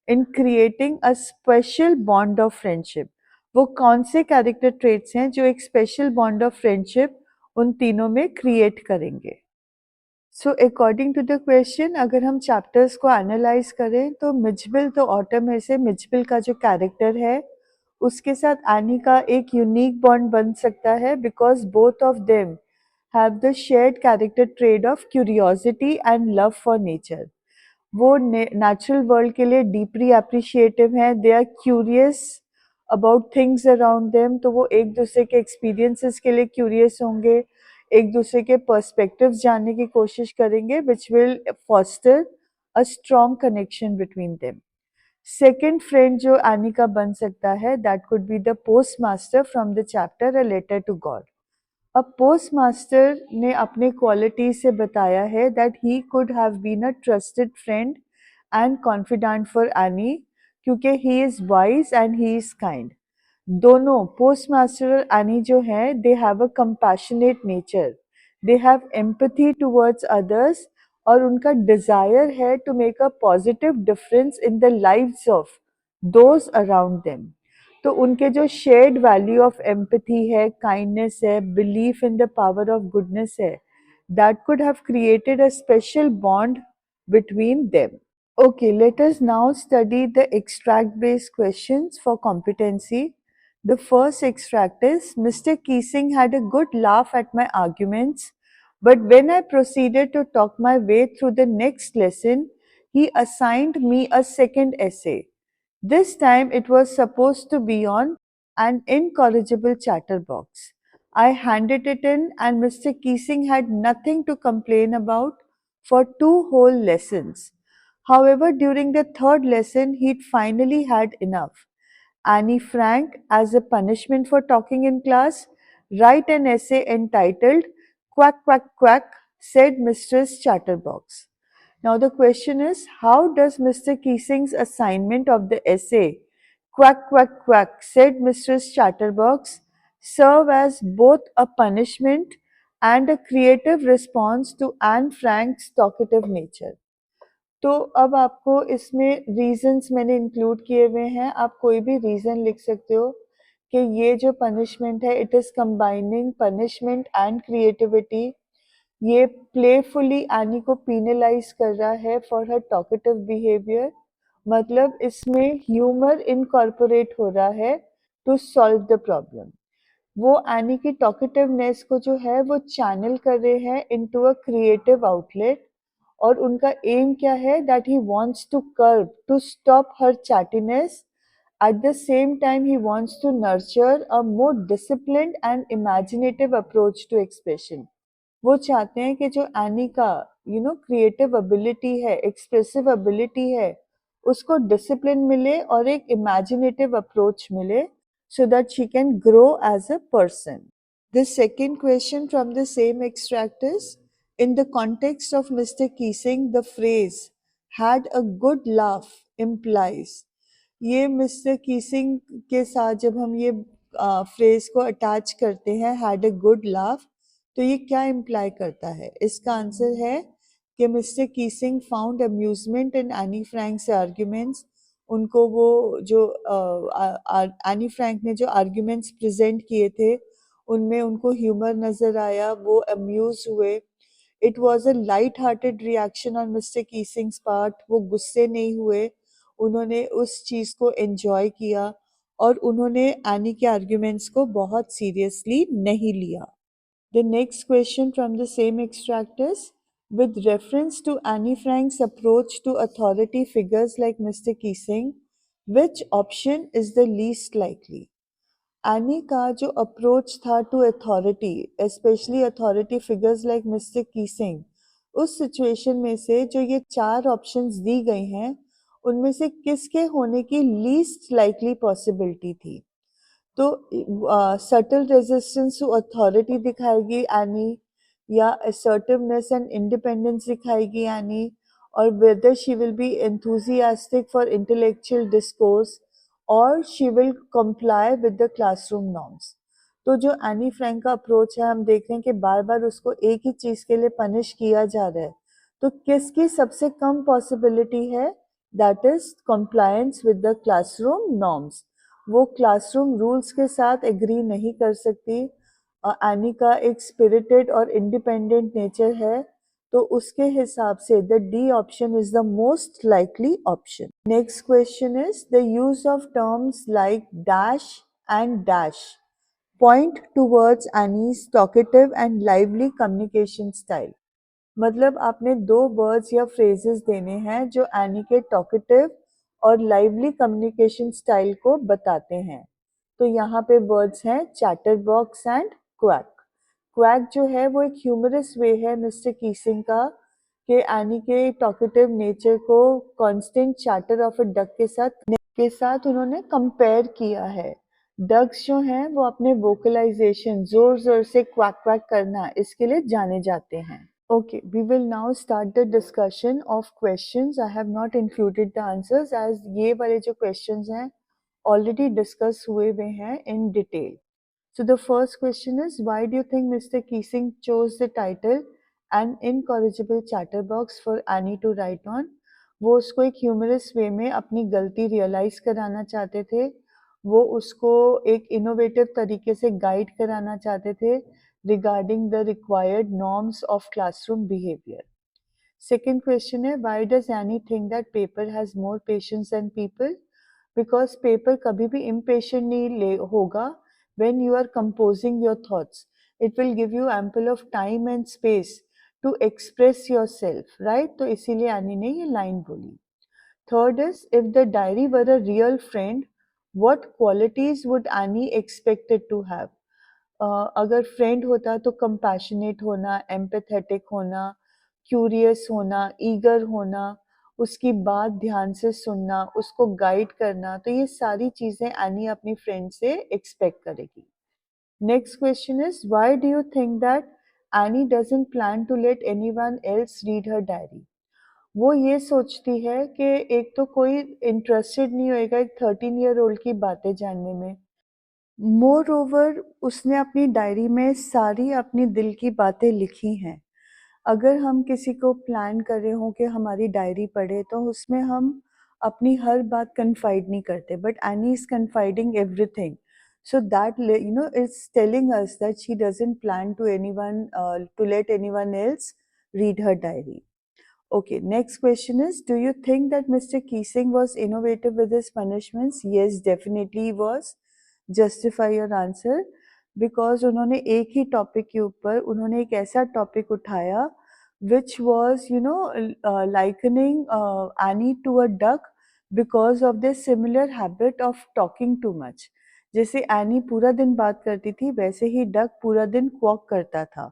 in creating a special bond of friendship. वो कौन से कैरेक्टर ट्रेट्स हैं जो एक स्पेशल बॉन्ड ऑफ फ्रेंडशिप उन तीनों में क्रिएट करेंगे. So according to the question, अगर हम चैप्टर्स को एनालाइज करें तो मिजबिल तो ऑटम में से मिजबिल का जो कैरेक्टर है उसके साथ एनी का एक यूनिक बॉन्ड बन सकता है, because both of them have the shared character trait of curiosity and love for nature. वो नेचुरल वर्ल्ड के लिए डीपली अप्रिशिएटिव हैं, they are curious about things around them. तो वो एक दूसरे के एक्सपीरियंसेस के लिए क्यूरियस होंगे, एक दूसरे के पर्सपेक्टिव्स जानने की कोशिश करेंगे, which will foster a strong connection between them. Second friend जो एनी का बन सकता है that could be the post master from the chapter a letter to God. अब पोस्टमास्टर ने अपने क्वालिटी से बताया है that he could have been a trusted friend and confident for Anne, क्योंकि he is wise and he is kind. दोनों postmaster और Anne जो हैं, they have a compassionate nature, they have empathy towards others, और उनका desire है to make a positive difference in the lives of those around them. तो उनके जो शेयर्ड वैल्यू ऑफ एम्पैथी है, काइंडनेस है, belief in the power of goodness है, that could have created a special bond between them. Okay, let us now study the extract based questions for competency. The first extract is Mr. Keesing had a good laugh at my arguments, but when I proceeded to talk my way through the next lesson, he assigned me a second essay. This time it was supposed to be on an incorrigible chatterbox. I handed it in, and Mr. Keesing had nothing to complain about for 2 whole lessons. However, during the third lesson, he'd finally had enough. Annie Frank, as a punishment for talking in class, write an essay entitled Quack Quack Quack, said Mistress Chatterbox. Now the question is, how does Mr. Keesing's assignment of the essay Quack Quack Quack, said Mistress Chatterbox, serve as both a punishment and a creative response to Anne Frank's talkative nature? तो अब आपको इसमें reasons मैंने include किए हुए हैं, आप कोई भी रीजन लिख सकते हो कि ये जो पनिशमेंट है it is combining punishment and creativity, ये प्लेफुली एनी को पीनलाइज कर रहा है फॉर हर टॉकेटिव बिहेवियर, मतलब इसमें ह्यूमर इनकॉर्पोरेट हो रहा है टू सॉल्व द प्रॉब्लम। वो एनी की टॉकेटिवनेस को जो है वो चैनल कर रहे हैं इनटू अ क्रिएटिव आउटलेट, और उनका एम क्या है that he wants to curb to stop her chattiness, at the same time he wants to nurture a more disciplined and imaginative approach to expression. वो चाहते हैं कि जो एनी का क्रिएटिव एबिलिटी है, एक्सप्रेसिव एबिलिटी है, उसको डिसिप्लिन मिले और एक इमेजिनेटिव अप्रोच मिले, so that she can grow as a person. The second question from the same extract is, in the context of Mr. Keesing, the phrase had a good laugh implies, ये mister कीसिंग के साथ जब हम ये phrase को attach करते हैं had a good laugh, तो ये क्या इम्प्लाई करता है? इसका आंसर है कि mister Keesing found amusement in Anne Frank's arguments. उनको वो जो एनी फ्रैंक ने जो आर्ग्यूमेंट्स प्रेजेंट किए थे उनमें उनको ह्यूमर नज़र आया, वो अम्यूज हुए। It was a light hearted reaction on mister Keesing's part, वो गुस्से नहीं हुए, उन्होंने उस चीज़ को एंजॉय किया और उन्होंने एनी के आर्ग्यूमेंट्स को बहुत सीरियसली नहीं लिया। The next question from the same extract is, with reference to Annie Frank's approach to authority figures like Mr. Keesing, which option is the least likely? Anne का जो अप्रोच था to authority, specially authority figures like mister Keesing, उस situation में से जो ये 4 options दी गई हैं उनमें से किसके होने की लीस्ट लाइकली पॉसिबिलिटी थी? तो सटल रेजिस्टेंस टू अथॉरिटी दिखाएगी एनी, या असर्टिवनेस एंड इंडिपेंडेंस दिखाएगी एनी, और whether she will be enthusiastic for intellectual discourse और she will comply with the classroom norms. तो जो एनी फ्रैंक का अप्रोच है, हम देख रहे हैं कि बार बार उसको एक ही चीज़ के लिए पनिश किया जा रहा है, तो किसकी सबसे कम पॉसिबिलिटी है? That is compliance with the classroom norms. वो क्लासरूम रूल्स के साथ एग्री नहीं कर सकती। एनी का एक स्पिरिटेड और इंडिपेंडेंट नेचर है, तो उसके हिसाब से the D option is the most likely option. Next question is, the use of terms like dash and dash point towards Annie's talkative and lively communication style. मतलब आपने 2 वर्ड्स या phrases देने हैं जो एनी के टॉकेटिव और lively communication style को बताते हैं। तो यहाँ पे वर्ड्स हैं chatter box and quack. Quack जो है वो एक ह्यूमरस वे है मिस्टर कीसिंग का कि एनी के टॉकेटिव नेचर को constant chatter of a duck के साथ उन्होंने कंपेयर किया है। डक्स जो हैं वो अपने वोकलाइजेशन जोर जोर से क्वैक क्वैक करना इसके लिए जाने जाते हैं. Okay, we will now start the discussion of questions. I have not included the answers as ये वाले जो questions हैं already discuss हुए हुए हैं in detail. So the first question is, why do you think Mr. Keesing chose the title An Incorrigible Chatterbox for Annie to write on? वो उसको एक humorous way में अपनी गलती realize कराना चाहते थे. वो उसको एक innovative तरीके से guide कराना चाहते थे regarding the required norms of classroom behavior. Second question है, why does Annie think that paper has more patience than people? Because paper कभी भी impatient नहीं होगा when you are composing your thoughts. It will give you ample of time and space to express yourself, right? तो इसीलिए Annie ने ये line बोली. Third is, if the diary were a real friend, what qualities would Annie expect it to have? अगर friend होता तो compassionate होना, empathetic होना, क्यूरियस होना, ईगर होना, उसकी बात ध्यान से सुनना, उसको गाइड करना, तो ये सारी चीज़ें एनी अपनी फ्रेंड से एक्सपेक्ट करेगी. Next question is, why do you think that Annie doesn't plan to let anyone else read her diary? वो ये सोचती है कि एक तो कोई इंटरेस्टेड नहीं होएगा एक 13 ईयर ओल्ड की बातें जानने में. मोर ओवर उसने अपनी डायरी में सारी अपनी दिल की बातें लिखी हैं. अगर हम किसी को प्लान कर रहे हों कि हमारी डायरी पढ़े तो उसमें हम अपनी हर बात कन्फाइड नहीं करते, but any is कन्फाइडिंग everything. So that it's telling us that she doesn't plan to anyone to let anyone else read her diary. Okay, next question is, do you think that Mr. Keesing was innovative with his punishments? Yes, definitely he was. Justify your answer. Because उन्होंने एक ही topic के ऊपर उन्होंने एक ऐसा topic उठाया which was likening Annie to a duck because of their similar habit of talking too much. जैसे any पूरा दिन बात करती थी वैसे ही डक पूरा दिन क्वॉक करता था.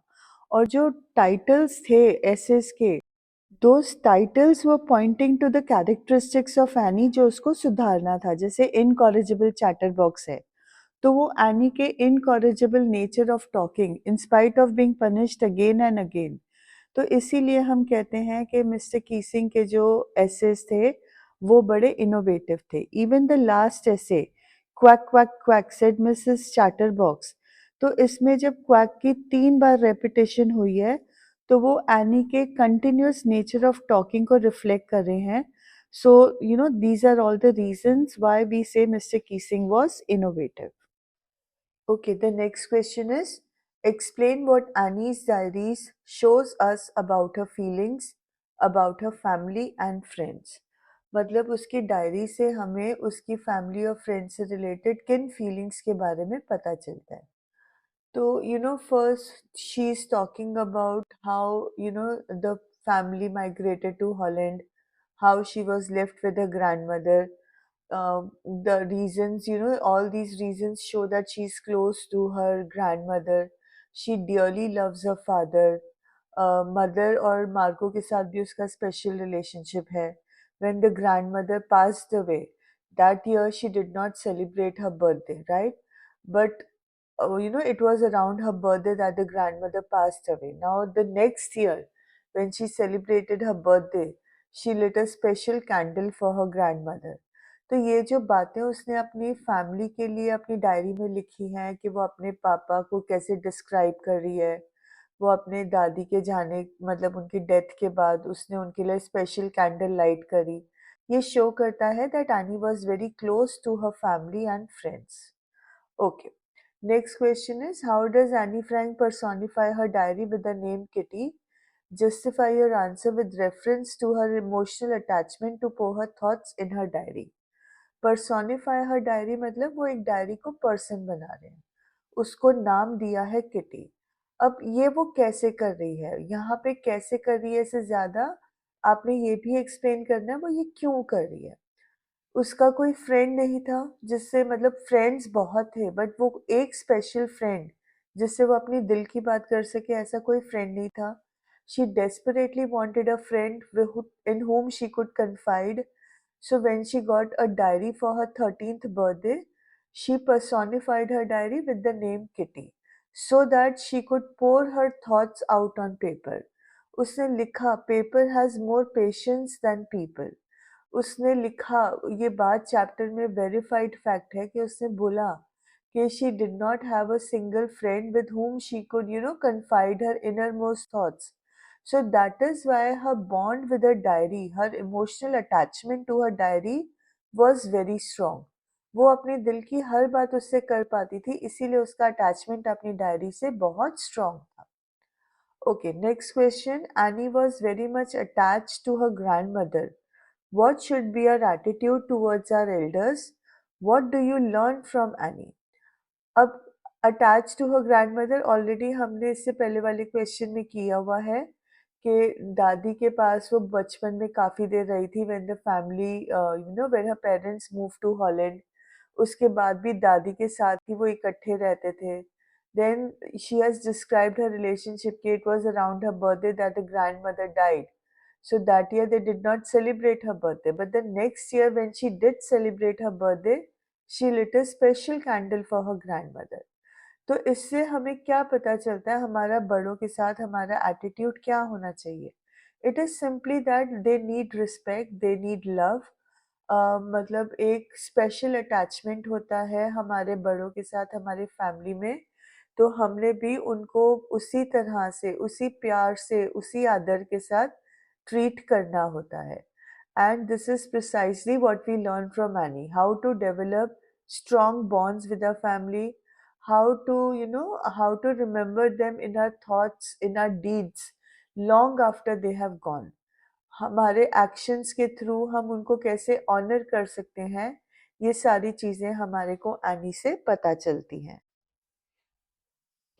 और जो टाइटल्स थे एसेस के, those titles were pointing to the characteristics of Annie जो उसको सुधारना था. जैसे incorrigible chatterbox है तो वो एनी के incorrigible nature of talking in spite of being punished again and again. तो इसीलिए हम कहते हैं कि मिस्टर कीसिंग के जो एसेस थे वो बड़े इनोवेटिव थे. Even the last essay quack quack quack said Mrs Chatterbox, तो इसमें जब क्वैक की 3 बार रेपिटेशन हुई है तो वो एनी के कंटिन्यूस नेचर ऑफ टॉकिंग को रिफ्लेक्ट कर रहे हैं. So these are all the reasons why we say mister Keesing was innovative. Okay, the next question is, explain what Annie's diaries shows us about her feelings, about her family and friends. मतलब उसकी diary से हमें उसकी family और friends से related किन feelings के बारे में पता चलता है. तो first she is talking about how the family migrated to Holland, how she was left with her grandmother. The reasons, all these reasons show that she's close to her grandmother. She dearly loves her father. Mother और Marco के साथ भी उसका special relationship है. When the grandmother passed away, that year she did not celebrate her birthday, right? But it was around her birthday that the grandmother passed away. Now, the next year, when she celebrated her birthday, she lit a special candle for her grandmother. तो ये जो बातें उसने अपनी family के लिए अपनी diary में लिखी हैं कि वो अपने पापा को कैसे डिस्क्राइब कर रही है, वो अपने दादी के जाने मतलब उनकी डेथ के बाद उसने उनके लिए स्पेशल कैंडल लाइट करी, ये शो करता है that Annie was very close to her family and friends. Okay, next question is, how does Annie Frank personify her diary with the name Kitty? Justify your answer with reference to her emotional attachment to pour her thoughts in her diary. Personify her diary मतलब वो एक diary को person बना रहे हैं, उसको नाम दिया है किटी. अब ये वो कैसे कर रही है, यहाँ पे कैसे कर रही है से ज़्यादा आपने ये भी एक्सप्लेन करना है वो ये क्यों कर रही है. उसका कोई फ्रेंड नहीं था जिससे मतलब फ्रेंड्स बहुत थे बट वो एक स्पेशल फ्रेंड जिससे वो अपनी दिल की बात कर सके ऐसा कोई फ्रेंड नहीं था. She desperately wanted a friend in whom she could confide. So when she got a diary for her 13th birthday, She personified her diary with the name Kitty so that she could pour her thoughts out on paper. उसने लिखा paper has more patience than people. उसने लिखा, ये बात chapter में verified fact है कि उसने बोला कि she did not have a single friend with whom she could confide her innermost thoughts. So that is why her bond with her diary, her emotional attachment to her diary was very strong. वो अपने दिल की हर बात उससे कर पाती थी, इसीलिए उसका अटैचमेंट अपनी डायरी से बहुत स्ट्रॉन्ग था. Okay, next question. Annie was very much attached to her grandmother. What should be our attitude towards our elders? What do you learn from Annie? अब attach to her grandmother already हमने इससे पहले वाले question में किया हुआ है कि दादी के पास वो बचपन में काफ़ी देर रही थी when the family when her parents move to Holland. उसके बाद भी दादी के साथ ही वो इकट्ठे रहते थे. Then she has described her relationship कि it was around her birthday that the grandmother died. So that year they did not celebrate her birthday, but the next year when she did celebrate her birthday, she lit a special candle for her grandmother. तो इससे हमें क्या पता चलता है हमारा बड़ों के साथ हमारा एटीट्यूड क्या होना चाहिए. It is simply that they need respect, they need love. मतलब एक स्पेशल अटैचमेंट होता है हमारे बड़ों के साथ हमारे फैमिली में. तो हमने भी उनको उसी तरह से, उसी प्यार से, उसी आदर के साथ ट्रीट करना होता है. And this is precisely what we learn from Annie, how to develop strong bonds with our family, how to how to remember them in our thoughts, in our deeds long after they have gone. हमारे actions के through हम उनको कैसे honour कर सकते हैं, ये सारी चीजें हमारे को एनी से पता चलती हैं.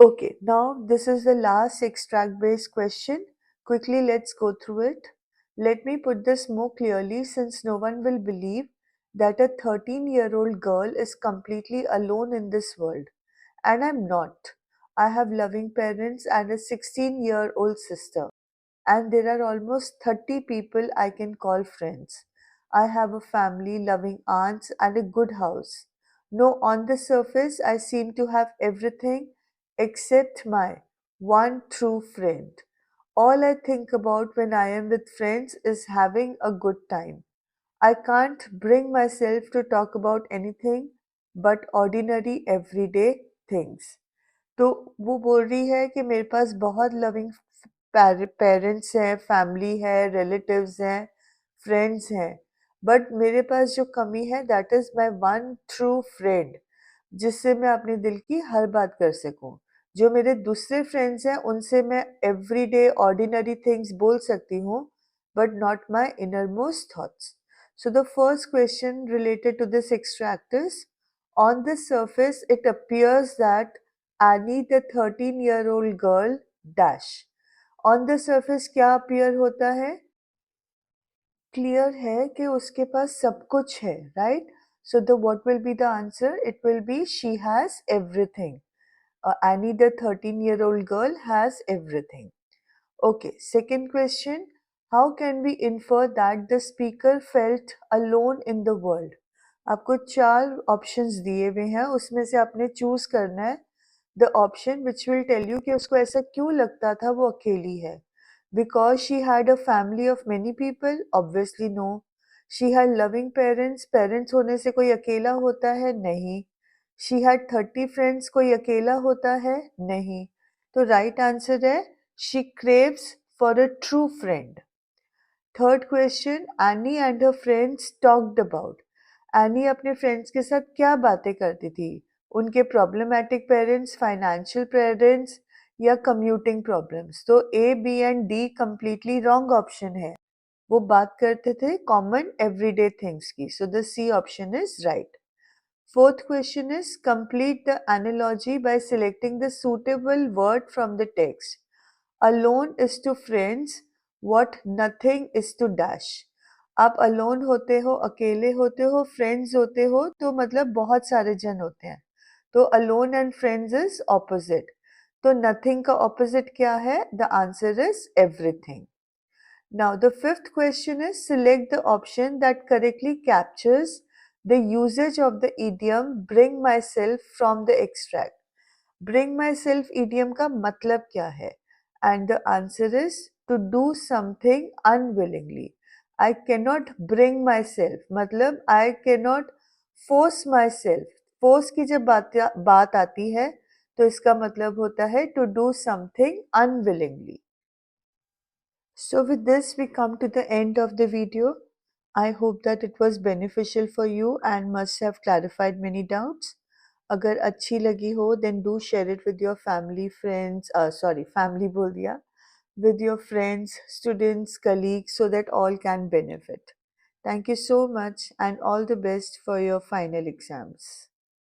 Okay, now this is the last extract based question. Quickly, let's go through it. Let me put this more clearly since no one will believe that a 13-year-old girl is completely alone in this world. And I'm not. I have loving parents and a 16-year-old sister. And there are almost 30 people I can call friends. I have a family, loving aunts, and a good house. No, on the surface, I seem to have everything except my one true friend. All I think about when I am with friends is having a good time. I can't bring myself to talk about anything but ordinary everyday things. तो वो बोल रही है कि मेरे पास बहुत loving parents हैं, family है, रिलेटिव्स हैं, फ्रेंड्स हैं, बट मेरे पास जो कमी है that is my one true friend, जिससे मैं अपने दिल की हर बात कर सकूं. जो मेरे दूसरे फ्रेंड्स हैं उनसे मैं एवरीडे ऑर्डिनरी थिंग्स बोल सकती हूँ, but not my inner most thoughts. So the first question related to this extract is, on the surface it appears that Annie the 13-year-old girl dash. On the surface क्या appear होता है? Clear है कि उसके पास सब कुछ है, right? So the what will be the answer? It will be she has everything. Annie the 13-year-old girl has everything. Okay, second question. How can we infer that the speaker felt alone in the world? आपको 4 options दिए हुए हैं, उसमें से आपने choose करना है the option which will tell you कि उसको ऐसा क्यों लगता था वो अकेली है. Because she had a family of many people, obviously no. She had loving parents, parents होने से कोई अकेला होता है? नहीं. शी हैड 30 फ्रेंड्स, कोई अकेला होता है? नहीं. तो राइट आंसर है she craves for a true friend. Third question, Anne and her friends talked about. Anne अपने फ्रेंड्स के साथ क्या बातें करती थी? उनके प्रॉब्लमैटिक पेरेंट्स, फाइनेंशियल पेरेंट्स या कम्यूटिंग प्रॉब्लम्स? तो A, B and D completely wrong option है. वो बात करते थे कॉमन एवरीडे थिंग्स की. So the C option is right. Fourth question is, complete the analogy by selecting the suitable word from the text. Alone is to friends what nothing is to dash. आप alone होते हो, अकेले होते हो, friends होते हो, तो मतलब बहुत सारे जन होते हैं. तो alone and friends is opposite. तो nothing का opposite क्या है? The answer is everything. Now the fifth question is, select the option that correctly captures The usage of the idiom bring myself from the extract. Bring myself idiom का मतलब क्या है? And the answer is to do something unwillingly. I cannot bring myself मतलब I cannot force myself. Force की जब बात आती है तो इसका मतलब होता है to do something unwillingly. So with this we come to the end of the video. I hope that it was beneficial for you and must have clarified many doubts. अगर अच्छी लगी हो then do share it with your family, friends, family बोल दिया, with your friends, students, colleagues so that all can benefit. Thank you so much and all the best for your final exams.